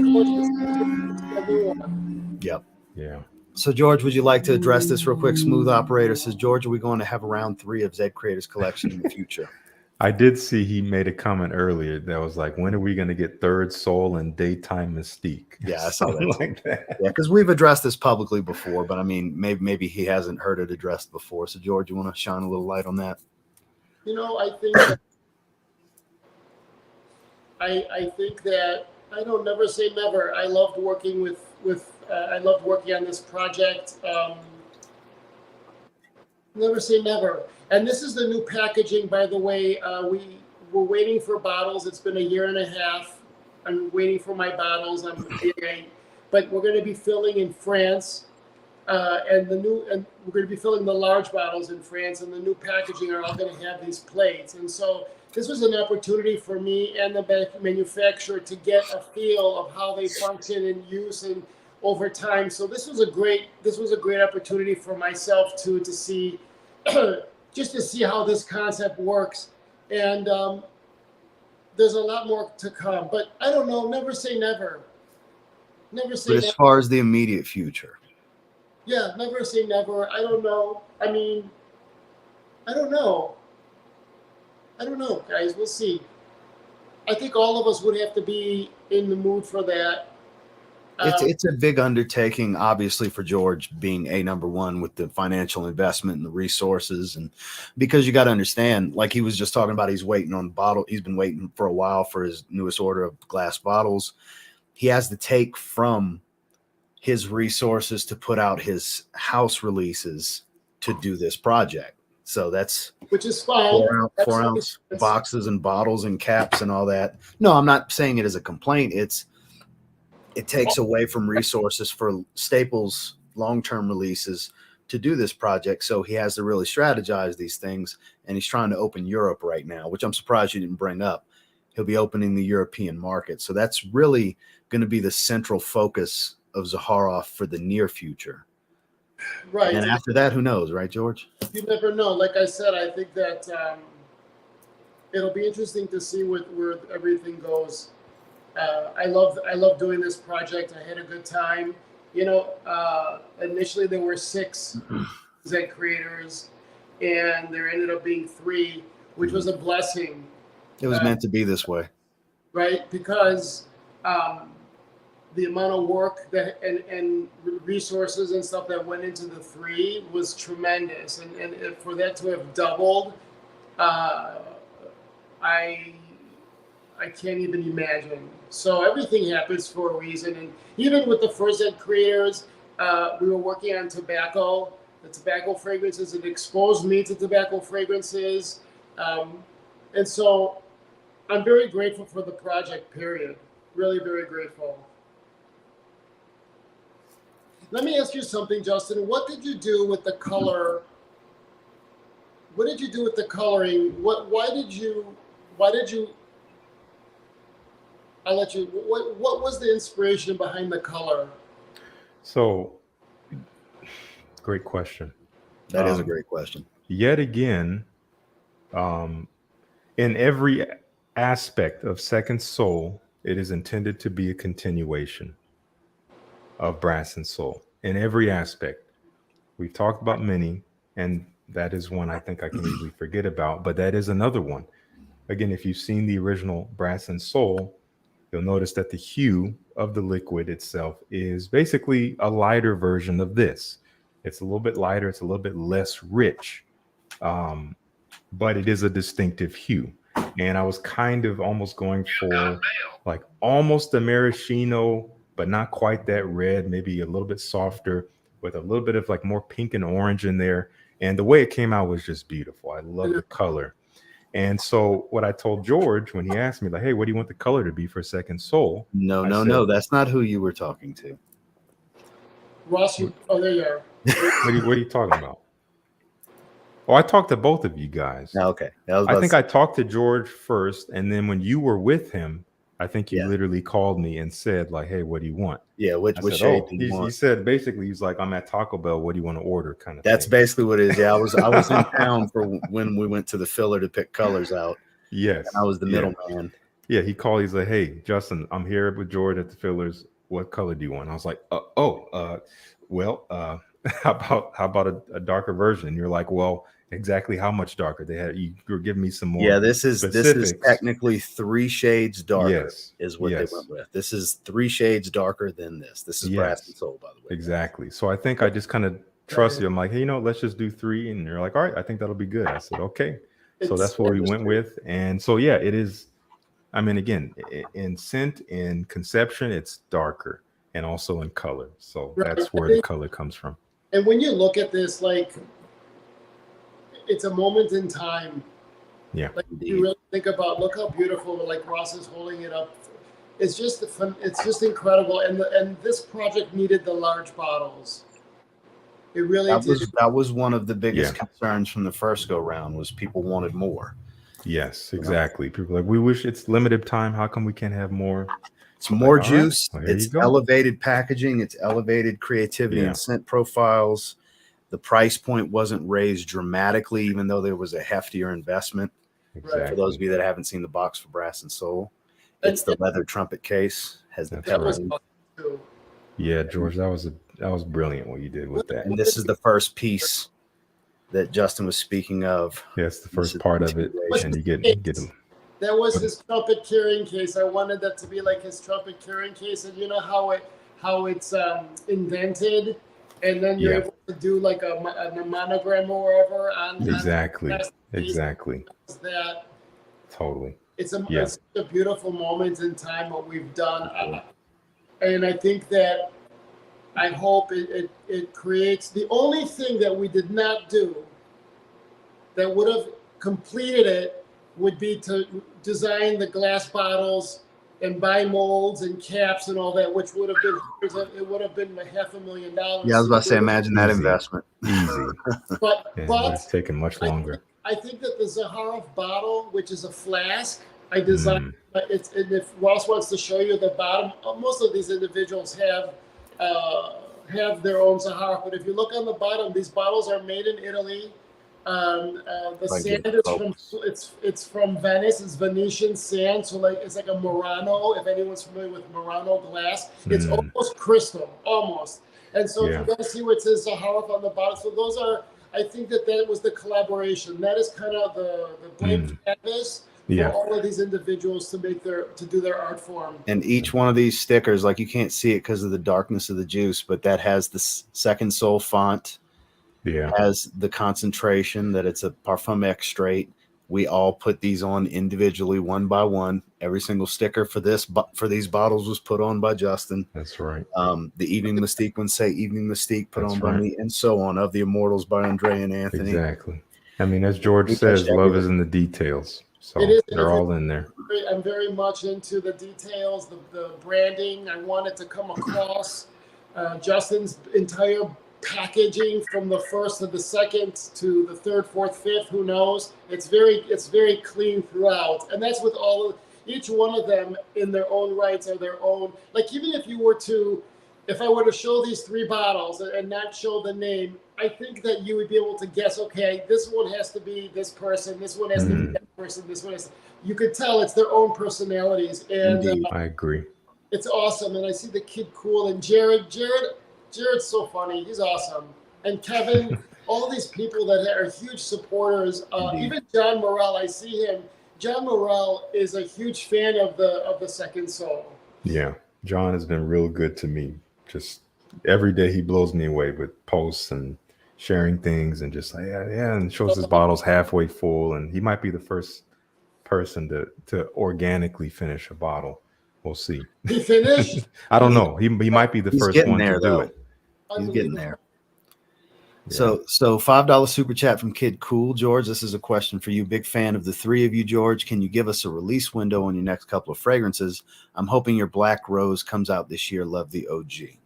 Yep. Yeah. So, George, would you like to address this real quick? Smooth Operator says, George, are we going to have a round 3 of Zed Creators Collection in the future? I did see he made a comment earlier that was like, when are we going to get Third Soul and Daytime Mystique? Yeah, I saw that. Like that. Yeah, because we've addressed this publicly before, but I mean, maybe he hasn't heard it addressed before. So, George, you want to shine a little light on that? I think that I don't never say never. I loved working I loved working on this project. Never say never. And this is the new packaging, by the way. We're waiting for bottles. It's been a year and a half. I'm waiting for my bottles. But we're going to be filling in France, and we're going to be filling the large bottles in France. And the new packaging are all going to have these plates. And so this was an opportunity for me and the manufacturer to get a feel of how they function and use and over time. So this was a great opportunity for myself to see just to see how this concept works. And there's a lot more to come, but I don't know. Never say never. Never say never. As far as the immediate future. Yeah, never say never. I don't know. I mean, I don't know. I don't know, guys. We'll see. I think all of us would have to be in the mood for that. It's a big undertaking, obviously, for George being number one with the financial investment and the resources. And because you got to understand, like he was just talking about, he's waiting on the bottle. He's been waiting for a while for his newest order of glass bottles. He has to take from his resources to put out his house releases to do this project. So which is fine. 4 ounce boxes and bottles and caps and all that. No, I'm not saying it as a complaint. It takes away from resources for Staples long-term releases to do this project. So he has to really strategize these things. And he's trying to open Europe right now, which I'm surprised you didn't bring up. He'll be opening the European market. So that's really going to be the central focus of Zaharoff for the near future. Right. And after that, who knows, right, George? You never know. Like I said, I think that it'll be interesting to see where everything goes. I love doing this project. I had a good time. Initially there were 6 Z creators, and there ended up being 3, which was a blessing. It was meant to be this way, right? Because the amount of work that and resources and stuff that went into the 3 was tremendous, and for that to have doubled, I can't even imagine. So everything happens for a reason. And even with the first Ed creators, we were working on tobacco, the tobacco fragrances. It exposed me to tobacco fragrances. And so I'm very grateful for the project, period. Really, very grateful. Let me ask you something, Justin. What did you do with the color? What did you do with the coloring? Why did you I'll let you. What was the inspiration behind the color? So, great question. That is a great question. Yet again, in every aspect of Second Soul, it is intended to be a continuation of Brass and Soul. In every aspect, we've talked about many, and that is one I think I can easily forget about. But that is another one. Again, if you've seen the original Brass and Soul, you'll notice that the hue of the liquid itself is basically a lighter version of this. It's a little bit lighter. It's a little bit less rich, but it is a distinctive hue. And I was kind of almost going for like almost a maraschino, but not quite that red, maybe a little bit softer with a little bit of like more pink and orange in there. And the way it came out was just beautiful. I love the color. And so what I told George when he asked me, like, hey, what do you want the color to be for Second Soul? No, that's not who you were talking to. Ross, there you are. What are you talking about? Oh, I talked to both of you guys. Okay. I think I talked to George first, and then when you were with him, I think you literally called me and said, like, hey, what do you want? Yeah, which shade do you want? He said basically, he's like, I'm at Taco Bell. What do you want to order? Kind of. That's basically what it is. Yeah, I was in town for when we went to the filler to pick colors out. Yes, and I was the middleman. Yeah, he called. He's like, hey, Justin, I'm here with George at the fillers. What color do you want? I was like, well, how about a darker version? And you're like, well, exactly how much darker. You were giving me some more. Yeah, this is technically 3 shades darker. Yes, is what they went with. This is 3 shades darker than this. This is Brass and Soul, by the way. Exactly. So I think I just kind of trust you. I'm like, hey, let's just do 3, and you're like, all right, I think that'll be good. I said, okay. So that's what we went with, and so yeah, it is. I mean, again, in scent, in conception, it's darker, and also in color. So that's where the color comes from. And when you look at this, like, it's a moment in time. Yeah. Like, you really think about, look how beautiful, like Ross is holding it up. It's just fun. It's just incredible. And this project needed the large bottles. It really did. That was one of the biggest concerns from the first go round, was people wanted more. Yes, exactly. People are like, we wish it's limited time. How come we can't have more? It's more juice. Well, it's elevated packaging. It's elevated creativity and scent profiles. The price point wasn't raised dramatically, even though there was a heftier investment. Exactly. For those of you that haven't seen the box for Brass and Soul, it's the leather trumpet case. Has the pepperoni. Yeah, George, that was brilliant what you did with that. And this is the first piece that Justin was speaking of. Yes, the first part of it, and you get them. That was his trumpet carrying case. I wanted that to be like his trumpet carrying case, and you know how it's indented, and then you're able to do like a monogram or whatever on exactly. That totally. It's a beautiful moment in time what we've done, and I think that I hope it creates the only thing that we did not do that would have completed it would be to design the glass bottles and buy molds and caps and all that, which would have been $500,000. Yeah, I was about to say, imagine that investment. Easy. but it's taken much longer. I think that the Zaharoff bottle, which is a flask, I designed. And if Ross wants to show you the bottom, most of these individuals have their own Zaharoff. But if you look on the bottom, these bottles are made in Italy. The sand is from Venice. It's Venetian sand, so it's like a Murano. If anyone's familiar with Murano glass, it's almost crystal, almost. And so if you guys see what it says Zaharoff on the bottom, so those are. I think that was the collaboration. That is kind of the blank canvas for all of these individuals to do their art form. And each one of these stickers, like, you can't see it because of the darkness of the juice, but that has the Second Soul font. Has the concentration that it's a Parfum extrait. We all put these on individually, one by one. Every single sticker for these bottles was put on by Justin. That's right. The Evening Mystique ones say Evening Mystique, put on by me, and so on. Of the Immortals by Andre and Anthony. Exactly. I mean, as George says, love is in the details. So they're all in there. I'm very much into the details, the branding. I want it to come across. Justin's entire packaging from the first to the second to the third, fourth, fifth, who knows? It's very clean throughout, and that's with each one of them in their own rights are their own. Like, even if I were to show these 3 bottles and not show the name, I think that you would be able to guess. Okay, this one has to be this person. This one has to be that person. This one has. You could tell it's their own personalities, and I agree. It's awesome, and I see the Kid Cool and Jared's so funny. He's awesome. And Kevin, all these people that are huge supporters. Even John Morrell, I see him. John Morrell is a huge fan of the Second Soul. Yeah, John has been real good to me. Just every day he blows me away with posts and sharing things, and just like and shows his bottles halfway full. And he might be the first person to organically finish a bottle. We'll see. He finished? I don't know. He might be the first one to do it. He's getting there. Yeah. So $5 super chat from Kid Cool. George, this is a question for you. Big fan of the 3 of you, George. Can you give us a release window on your next couple of fragrances? I'm hoping your Black Rose comes out this year. Love the OG.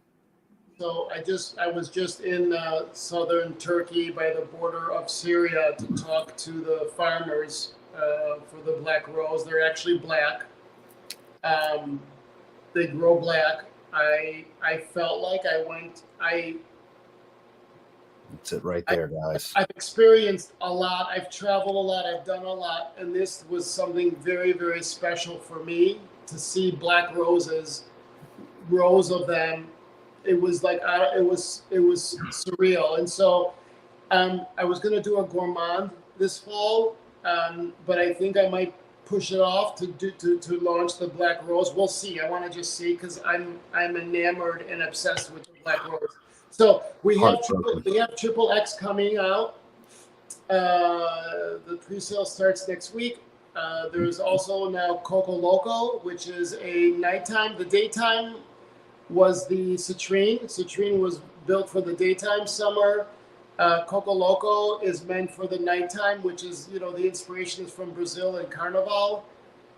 So I was just in southern Turkey by the border of Syria to talk to the farmers for the Black Rose. They're actually black. They grow black. I felt like That's it right there, guys. I've experienced a lot. I've traveled a lot. I've done a lot. And this was something very, very special for me to see black roses, rows of them. It was like, it was surreal. And so I was going to do a gourmand this fall, but I think I might push it off to launch the Black Rose. We'll see. I want to just see because I'm enamored and obsessed with the Black Rose. So we have triple X coming out. The pre-sale starts next week. There's also now Coco Loco, which is a nighttime. The daytime was the citrine. Citrine was built for the daytime summer. Coco Loco is meant for the nighttime, which is, the inspiration is from Brazil and Carnival.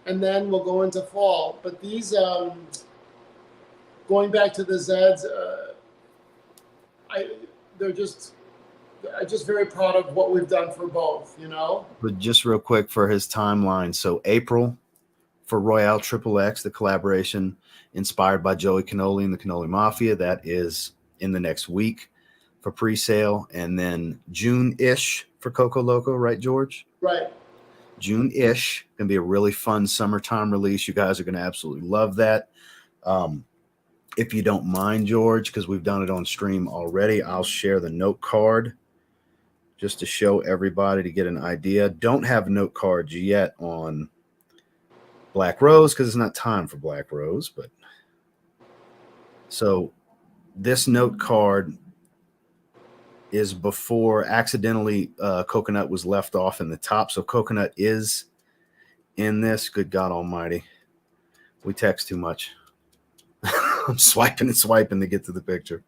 And then we'll go into fall. But these, going back to the Zeds, I'm just very proud of what we've done for both, But just real quick for his timeline. So April for Royale Triple X, the collaboration inspired by Joey Cannoli and the Cannoli Mafia. That is in the next week for pre-sale. And then June-ish for Coco Loco, right, George? Right. June-ish. Going to be a really fun summertime release. You guys are going to absolutely love that. If you don't mind, George, because we've done it on stream already, I'll share the note card just to show everybody to get an idea. Don't have note cards yet on Black Rose because it's not time for Black Rose. But so this note card is before accidentally coconut was left off in the top. So coconut is in this. Good God Almighty. We text too much. I'm swiping and swiping to get to the picture.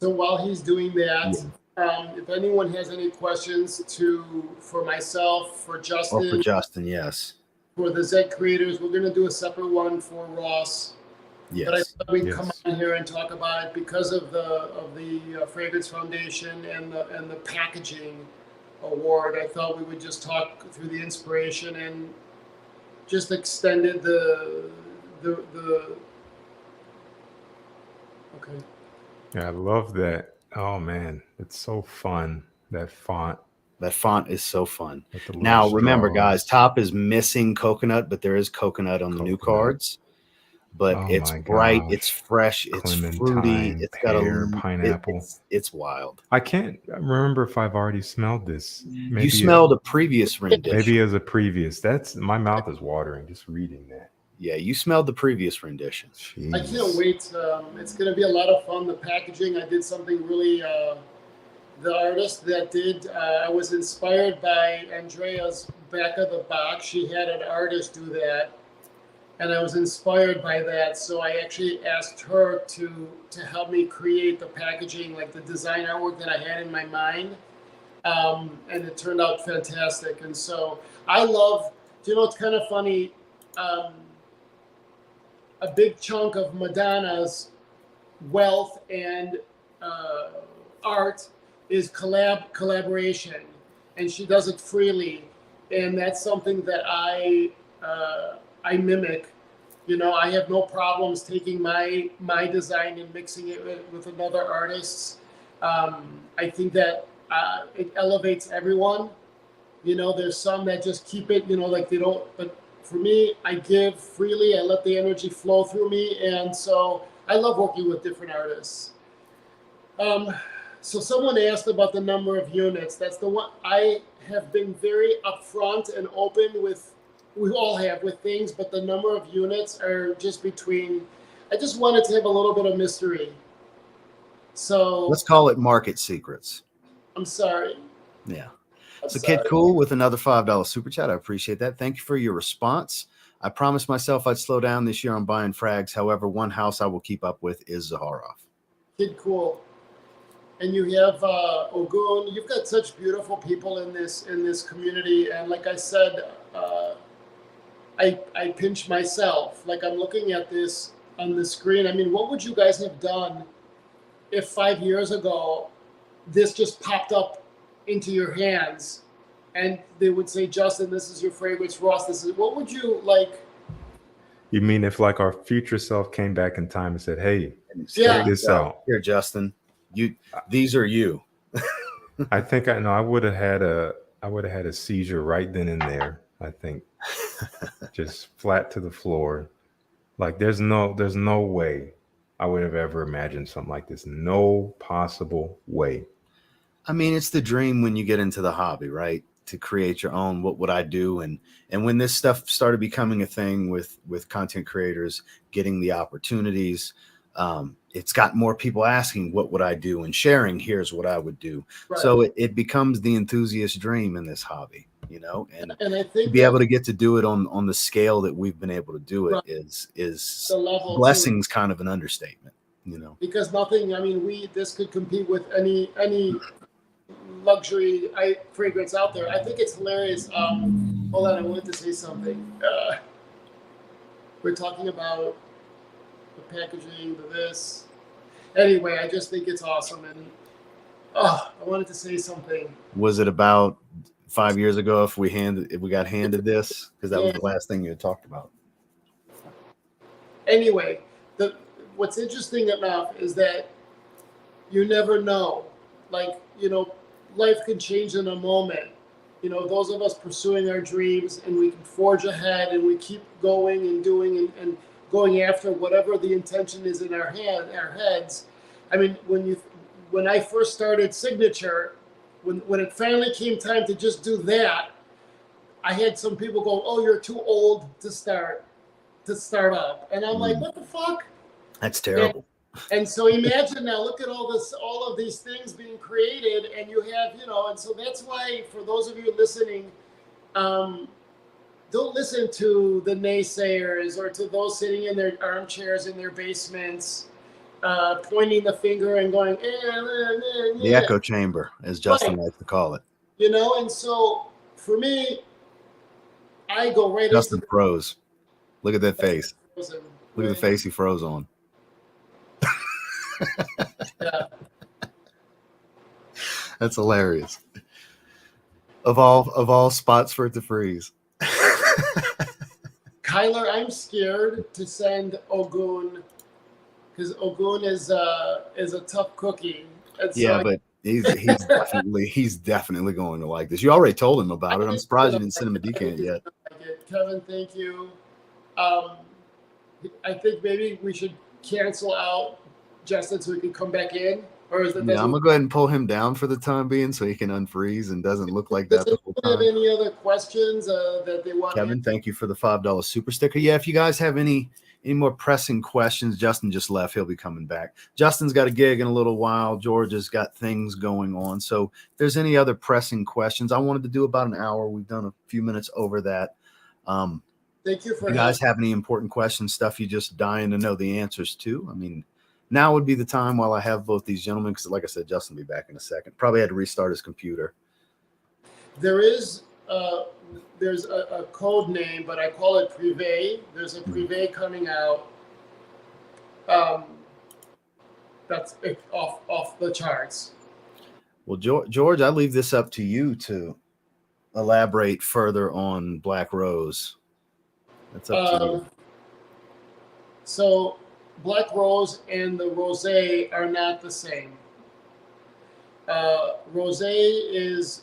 So while he's doing that, if anyone has any questions for myself, for Justin, or for Justin, yes, for the Zed creators, we're going to do a separate one for Ross. Yes, but I thought we'd come on here and talk about it because of the Fragrance Foundation and the packaging award. I thought we would just talk through the inspiration and just extended the. Okay. Yeah, I love that. Oh man, it's so fun. That font. That font is so fun. Now remember, guys, top is missing coconut, but there is coconut on the new cards. But it's bright, it's fresh, it's fruity, it's got a pineapple. It's wild. I can't remember if I've already smelled this. Maybe you smelled a previous rendition. Maybe as a previous. That's my mouth is watering just reading that. Yeah, you smelled the previous rendition. Jeez. I can't wait. It's going to be a lot of fun. The packaging, I did something really. The artist that did, I was inspired by Andrea's back of the box. She had an artist do that. And I was inspired by that, so I actually asked her to help me create the packaging, like the design artwork that I had in my mind, and it turned out fantastic. And so I love, it's kind of funny, a big chunk of Madonna's wealth and art is collaboration, and she does it freely, and that's something that I mimic. I have no problems taking my design and mixing it with another artist's. I think that it elevates everyone. There's some that just keep it, like they don't. But for me, I give freely. I let the energy flow through me, and so I love working with different artists. So someone asked about the number of units. That's the one I have been very upfront and open with. We all have with things, but the number of units are just between. I just wanted to have a little bit of mystery. So let's call it market secrets. I'm sorry. Yeah. So Kid Cool with another $5 super chat. I appreciate that. Thank you for your response. I promised myself I'd slow down this year on buying frags. However, one house I will keep up with is Zaharoff. Kid Cool. And you have Ogun. You've got such beautiful people in this community. And like I said, I pinch myself. Like I'm looking at this on the screen. I mean, what would you guys have done if 5 years ago this just popped up into your hands and they would say, Justin, this is your fragrance, Ross, this is, what would you like? You mean if like our future self came back in time and said, hey, check this out. Here, Justin, these are you. I think I would have had a seizure right then and there. I think just flat to the floor. Like there's no way I would have ever imagined something like this. No possible way. I mean, it's the dream when you get into the hobby, right? To create your own, what would I do? And when this stuff started becoming a thing with content creators getting the opportunities, it's got more people asking, what would I do? And sharing, here's what I would do. Right. So it becomes the enthusiast dream in this hobby, you know, and I think to be able to get to do it on the scale that we've been able to do it is the level blessings too. Kind of an understatement, you know, because nothing, I mean, this could compete with any luxury fragrance out there. I think it's hilarious. Hold on, I wanted to say something. We're talking about the packaging, this. Anyway, I just think it's awesome, and I wanted to say something. Was it about 5 years ago if we got handed this? Because that was the last thing you had talked about. Anyway, what's interesting enough is that you never know. Like, you know, life can change in a moment. You know, those of us pursuing our dreams, and we can forge ahead, and we keep going and doing and going after whatever the intention is in our heads. I mean, when I first started Signature, when it finally came time to just do that, I had some people go, "Oh, you're too old to start up," and I'm like, "What the fuck?" That's terrible. And so imagine now, look at all of these things being created, and you have, you know, and so that's why, for those of you listening, don't listen to the naysayers or to those sitting in their armchairs in their basements, pointing the finger and going, the echo chamber, as Justin likes to call it. You know, and so for me, I go right Justin into froze. Look at that face. Look at the face he froze on. Yeah. That's hilarious. Of all spots for it to freeze. Kyler, I'm scared to send Ogun, because Ogun is a tough cookie. And so yeah, but he's definitely going to like this. You already told him about it. I'm surprised you didn't send him a decant yet. Kevin, thank you. I think maybe we should cancel out Justin so he can come back in. Or is that I'm gonna go ahead and pull him down for the time being so he can unfreeze and doesn't look like that the whole time. Have any other questions that they want? Kevin, thank you for the $5 super sticker. Yeah, if you guys have any more pressing questions, Justin just left. He'll be coming back. Justin's got a gig in a little while. George has got things going on. So if there's any other pressing questions, I wanted to do about an hour. We've done a few minutes over that. Thank you for. If you guys have any important questions, stuff you just dying to know the answers to, I mean, now would be the time while I have both these gentlemen, because like I said, Justin will be back in a second. Probably had to restart his computer. There's a code name, but I call it Privé. There's a Privé coming out. That's off the charts. Well, George, I leave this up to you to elaborate further on Black Rose. That's up to you. So Black Rose and the Rosé are not the same. Rosé is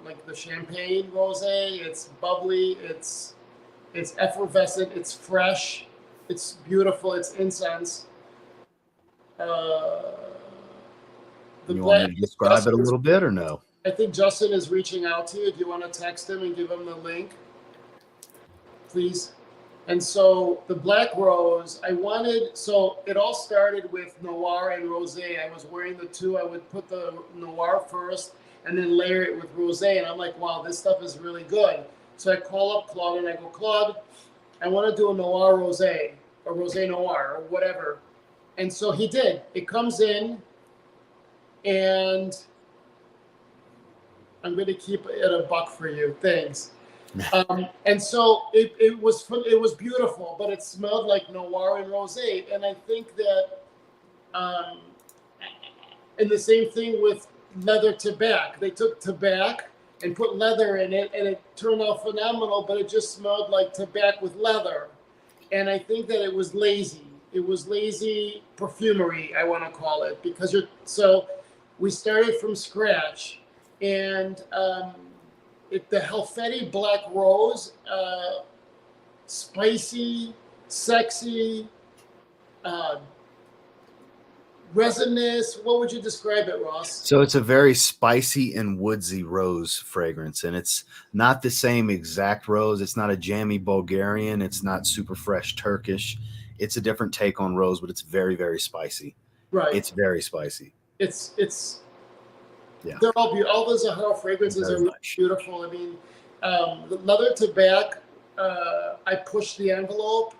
like the champagne rosé. It's bubbly. It's effervescent. It's fresh. It's beautiful. It's incense. You want me to describe it a little bit or no? I think Justin is reaching out to you. Do you want to text him and give him the link, please? And so the Black Rose, so it all started with Noir and Rosé. I was wearing the two. I would put the Noir first and then layer it with Rosé. And I'm like, wow, this stuff is really good. So I call up Claude and I go, Claude, I want to do a Noir Rosé or Rosé Noir or whatever. And so he did. It comes in, and I'm going to keep it a buck for you. Thanks. And so it was beautiful, but it smelled like Noir and Rosé. And I think that, and the same thing with leather tobacco. They took tobacco and put leather in it, and it turned out phenomenal, but it just smelled like tobacco with leather. And I think that it was lazy. It was lazy perfumery, I want to call it, because so we started from scratch, and the Helfetti Black Rose, spicy, sexy, resinous. What would you describe it, Ross? So it's a very spicy and woodsy rose fragrance, and it's not the same exact rose. It's not a jammy Bulgarian. It's not super fresh Turkish. It's a different take on rose, but it's very, very spicy. Right. It's very spicy. It's yeah. They're all beautiful. All those Zaharoff fragrances are really beautiful. I mean, the leather tobacco, I pushed the envelope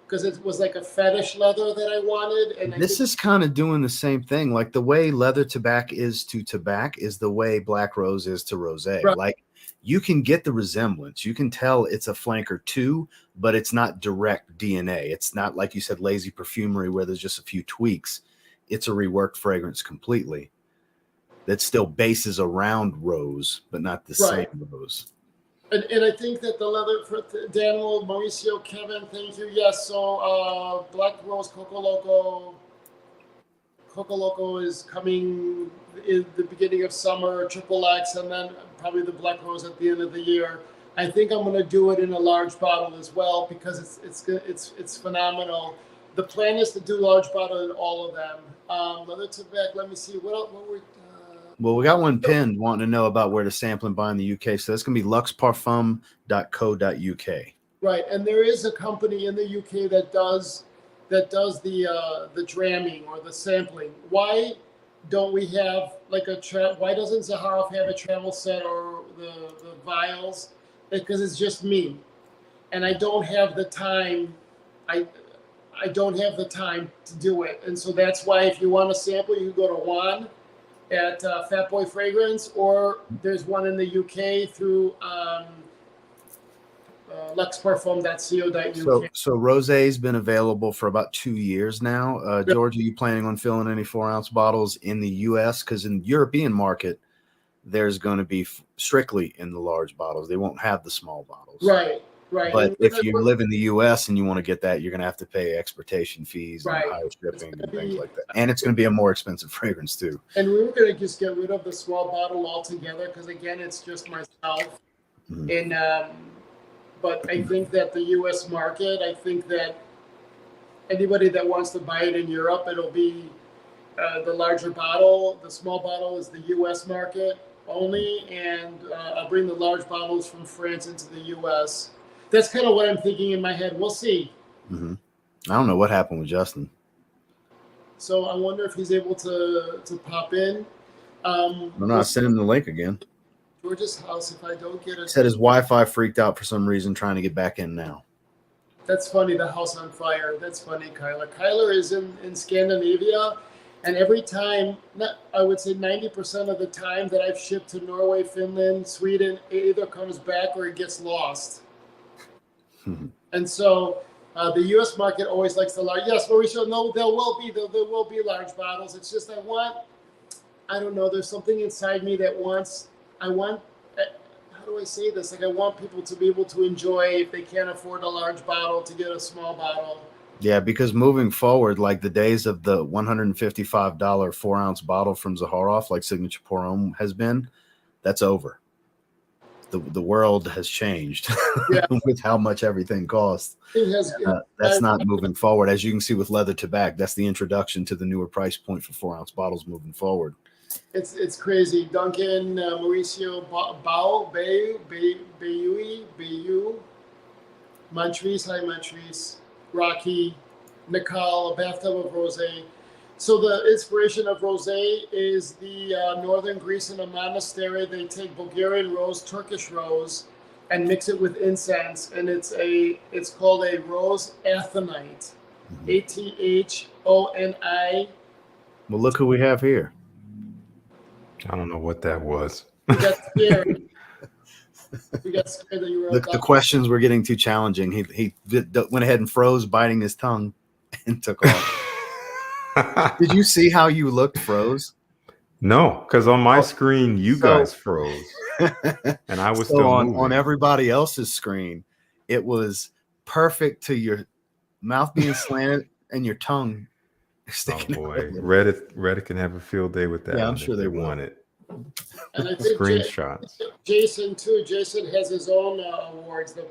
because it was like a fetish leather that I wanted. And this is kind of doing the same thing. Like the way leather tobacco is to tobacco is the way black rose is to rosé. Right. Like you can get the resemblance. You can tell it's a flanker too, but it's not direct DNA. It's not like you said, lazy perfumery where there's just a few tweaks. It's a reworked fragrance completely that still bases around rose, but not the same rose. And I think that the leather for Daniel, Mauricio, Kevin, thank you. Yes, so Black Rose Coco Loco is coming in the beginning of summer, XXX, and then probably the Black Rose at the end of the year. I think I'm going to do it in a large bottle as well because it's phenomenal. The plan is to do large bottle in all of them. Leather tobacco. Let me see what were. Well, we got one pinned wanting to know about where to sample and buy in the UK. So that's going to be luxparfum.co.uk. Right, and there is a company in the UK that does the dramming or the sampling. Why don't we have like why doesn't Zaharoff have a travel set or the vials? Because it's just me, and I don't have the time. I don't have the time to do it, and so that's why if you want a sample, you go to Juan at Fat Boy Fragrance, or there's one in the UK through luxparfum.co.uk. So rosé's been available for about 2 years now. George, are you planning on filling any 4-ounce bottles in the US? Because in the European market, there's going to be strictly in the large bottles. They won't have the small bottles. Right. But if you live in the US and you want to get that, you're going to have to pay exportation fees and higher shipping and things like that. And it's going to be a more expensive fragrance too. And we were going to just get rid of the small bottle altogether because again, it's just myself. Mm-hmm. And but I think that the US market, I think that anybody that wants to buy it in Europe, it'll be the larger bottle. The small bottle is the US market only, and I'll bring the large bottles from France into the US. That's kind of what I'm thinking in my head. We'll see. Mm-hmm. I don't know what happened with Justin. So I wonder if he's able to pop in. I'm not sending the link again. George's house, if I don't get it. Said his Wi-Fi freaked out for some reason, trying to get back in now. That's funny, the house on fire. That's funny, Kyler. Kyler is in Scandinavia, and every time, I would say 90% of the time that I've shipped to Norway, Finland, Sweden, it either comes back or it gets lost. And so the U.S. market always likes the large. Yes, Mauricio, no, there will be large bottles. It's just I don't know, there's something inside me that how do I say this? Like I want people to be able to enjoy, if they can't afford a large bottle, to get a small bottle. Yeah, because moving forward, like the days of the $155 4-ounce bottle from Zaharoff, like Signature Pour Homme has been, that's over. The world has changed with how much everything costs. That's not moving forward. As you can see with leather tobacco, that's the introduction to the newer price point for 4-ounce bottles moving forward. It's crazy. Duncan, Mauricio, Bayu, Montrese, hi Montrese, Rocky, Nicole, a bathtub of rosé. So the inspiration of rosé is the northern Greece in a monastery. They take Bulgarian rose, Turkish rose, and mix it with incense, and it's called a rose athonite, ATHONI. Well, look who we have here. I don't know what that was. We got scared. We got scared that you were. Look, the questions were getting too challenging. He went ahead and froze, biting his tongue, and took off. Did you see how you looked froze? No, because on my screen you guys froze, and I was still on everybody else's screen. It was perfect to your mouth being slanted and your tongue sticking. Oh boy, Reddit can have a field day with that. Yeah, I'm sure they want it. And I think screenshots. Jason too. Jason has his own awards, the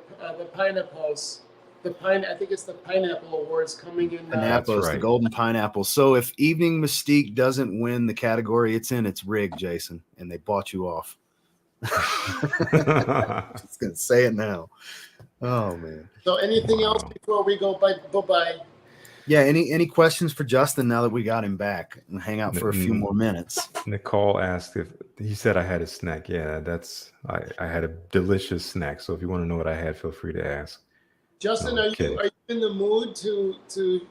pineapples. I think it's the Pineapple Awards coming in. Pineapple is the Golden Pineapple. So if Evening Mystique doesn't win the category it's in, it's rigged, Jason, and they bought you off. Just gonna say it now. Oh man. So anything else before we go bye? Yeah, any questions for Justin now that we got him back and hang out for a few more minutes? Nicole asked if he said I had a snack. Yeah, I had a delicious snack. So if you want to know what I had, feel free to ask. Justin, are you in the mood to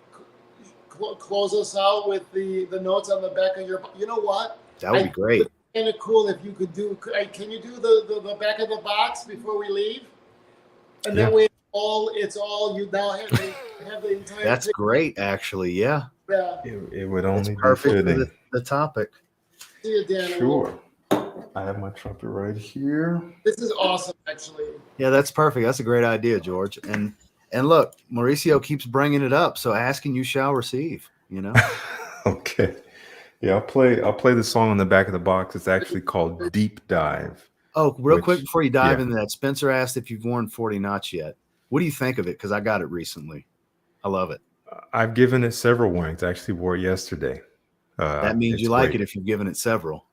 close us out with the notes on the back of your? You know what? That would be great. Kind of cool if you could do. Can you do the back of the box before we leave? And that way, it's all you now have the entire. That's great, actually. Yeah. Yeah. It would only be perfect for the topic. See you, Dan. Sure. I have my trumpet right here. This is awesome, actually. Yeah, that's perfect. That's a great idea, George. And look, Mauricio keeps bringing it up. So asking you shall receive. You know. Okay. Yeah, I'll play the song on the back of the box. It's actually called Deep Dive. Oh, real quick before you dive into that, Spencer asked if you've worn 40 knots yet. What do you think of it? Because I got it recently. I love it. I've given it several wearings. I actually wore it yesterday. That means you like it if you've given it several.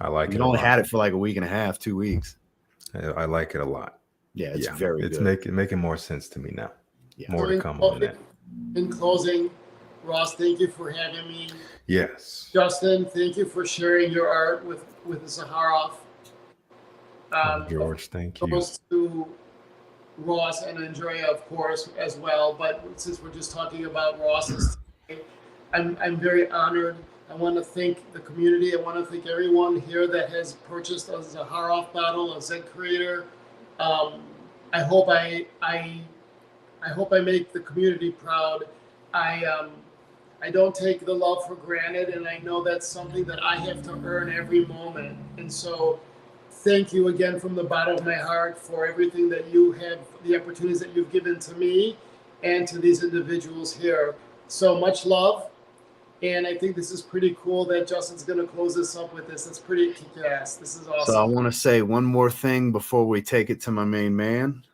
I like it. You only had it for like a week and a half, 2 weeks. I like it a lot. Yeah, it's very good. It's making more sense to me now. Yeah. More to come on that. In closing, Ross, thank you for having me. Yes. Justin, thank you for sharing your art with Zaharoff. George, thank you. Goes to Ross and Andrea, of course, as well. But since we're just talking about Ross's today, I'm very honored. I want to thank the community. I want to thank everyone here that has purchased a Zaharoff bottle, a Zed Creator. I hope I make the community proud. I don't take the love for granted, and I know that's something that I have to earn every moment. And so thank you again from the bottom of my heart for everything that you have, the opportunities that you've given to me and to these individuals here. So much love. And I think this is pretty cool that Justin's going to close this up with this. That's pretty kick-ass. This is awesome. So I want to say one more thing before we take it to my main man.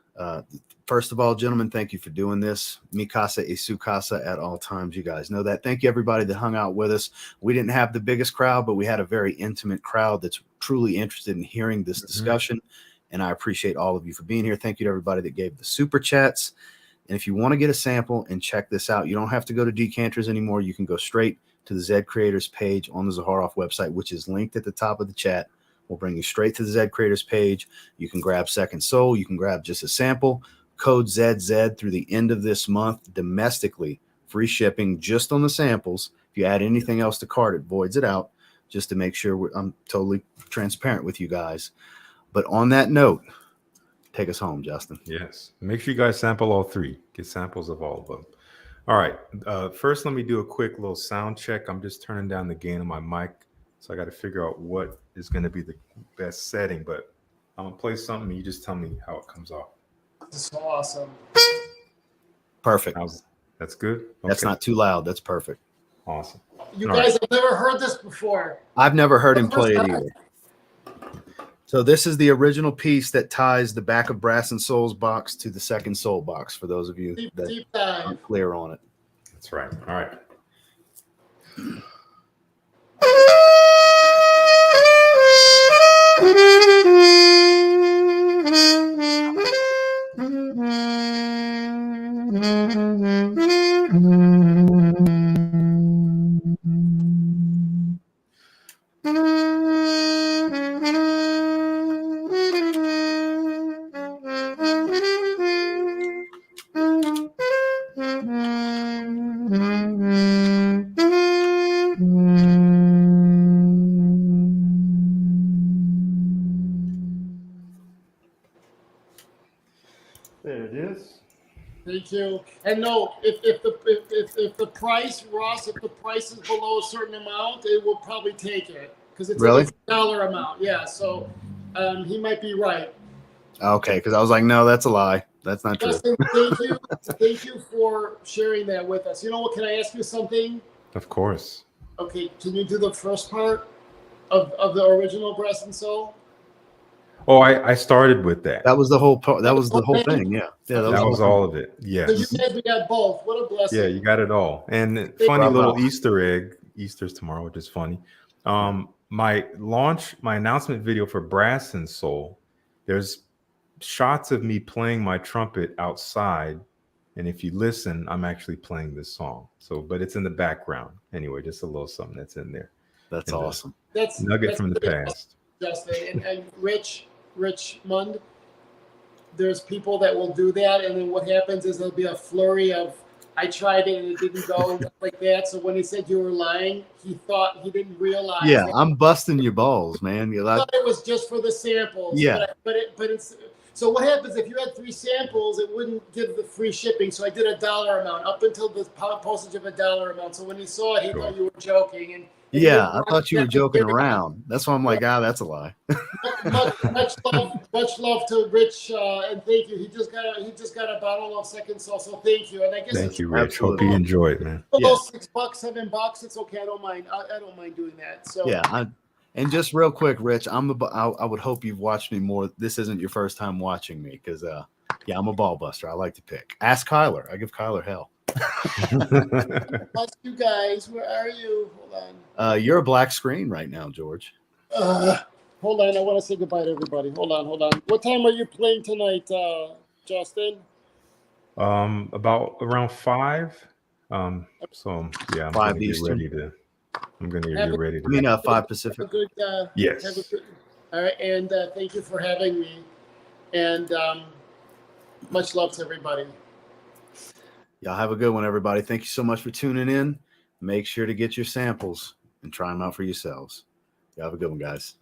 First of all, gentlemen, thank you for doing this. Mi casa y su casa at all times. You guys know that. Thank you, everybody that hung out with us. We didn't have the biggest crowd, but we had a very intimate crowd that's truly interested in hearing this discussion. And I appreciate all of you for being here. Thank you to everybody that gave the super chats. And if you want to get a sample and check this out, you don't have to go to Decanters anymore. You can go straight to the Zed Creators page on the Zaharoff website, which is linked at the top of the chat. We'll bring you straight to the Zed Creators page. You can grab Second Soul. You can grab just a sample. Code ZZ through the end of this month domestically. Free shipping just on the samples. If you add anything else to cart, it voids it out, just to make sure I'm totally transparent with you guys. But on that note, take us home, Justin. Yes. Make sure you guys sample all three. Get samples of all of them. All right. First, let me do a quick little sound check. I'm just turning down the gain of my mic. So I got to figure out what is going to be the best setting. But I'm going to play something and you just tell me how it comes off. This is awesome. Perfect. That's good. Okay. That's not too loud. That's perfect. Awesome. You guys have never heard this before. I've never heard him play it either. So this is the original piece that ties the back of Brass and Soul's box to the Second Soul box, for those of you that aren't clear on it. That's right. All right. There it is. Thank you. And no, if the price, Ross, if the price is below a certain amount, it will probably take it because it's really? a dollar amount. Yeah, so he might be right. Okay, because I was like, no, that's a lie. That's not Justin, true. thank you for sharing that with us. You know what? Can I ask you something? Of course. Okay, can you do the first part of the original Brass and Soul? Oh, I started with that. That was the whole part. That was the whole thing. Yeah. Yeah. That was all of it. So Yes. you guys, we got both. What a blessing. Yeah, you got it all. And funny Bravo. little Easter egg. Easter's tomorrow, which is funny. My announcement video for Brass and Soul, there's shots of me playing my trumpet outside. And if you listen, I'm actually playing this song. So, but it's in the background. Anyway, just a little something that's in there. That's awesome. That's nugget from the past. Justin and Rich Mund. There's people that will do that, and then what happens is there'll be a flurry of, I tried it and it didn't go like that. So when he said you were lying, he didn't realize. Yeah, I'm busting your balls, man. I thought it was just for the samples. Yeah. But it's so what happens if you had 3 samples, it wouldn't give the free shipping. So I did a dollar amount up until the postage of a dollar amount. So when he saw it, he thought you were joking. And yeah, I thought you were joking around. That's why I'm like, that's a lie. much love to Rich, and thank you. He just got a bottle of Second Soul, so thank you. And I guess thank you, Rich. Hope you enjoy it, man. $6, $7, it's okay. I don't mind. I don't mind doing that. So yeah, and just real quick, Rich, I would hope you've watched me more. This isn't your first time watching me, because yeah, I'm a ball buster. I like to pick. Ask Kyler. I give Kyler hell. Bless you guys. Where are you? Hold on. You're a black screen right now, George. Hold on. I want to say goodbye to everybody. Hold on. What time are you playing tonight, Justin? About around 5. So yeah, I'm 5 gonna Eastern. I'm gonna get ready to. I mean, 5 Pacific. Have a good. Yes. All right, and thank you for having me, and much love to everybody. Y'all have a good one, everybody. Thank you so much for tuning in. Make sure to get your samples and try them out for yourselves. Y'all have a good one, guys.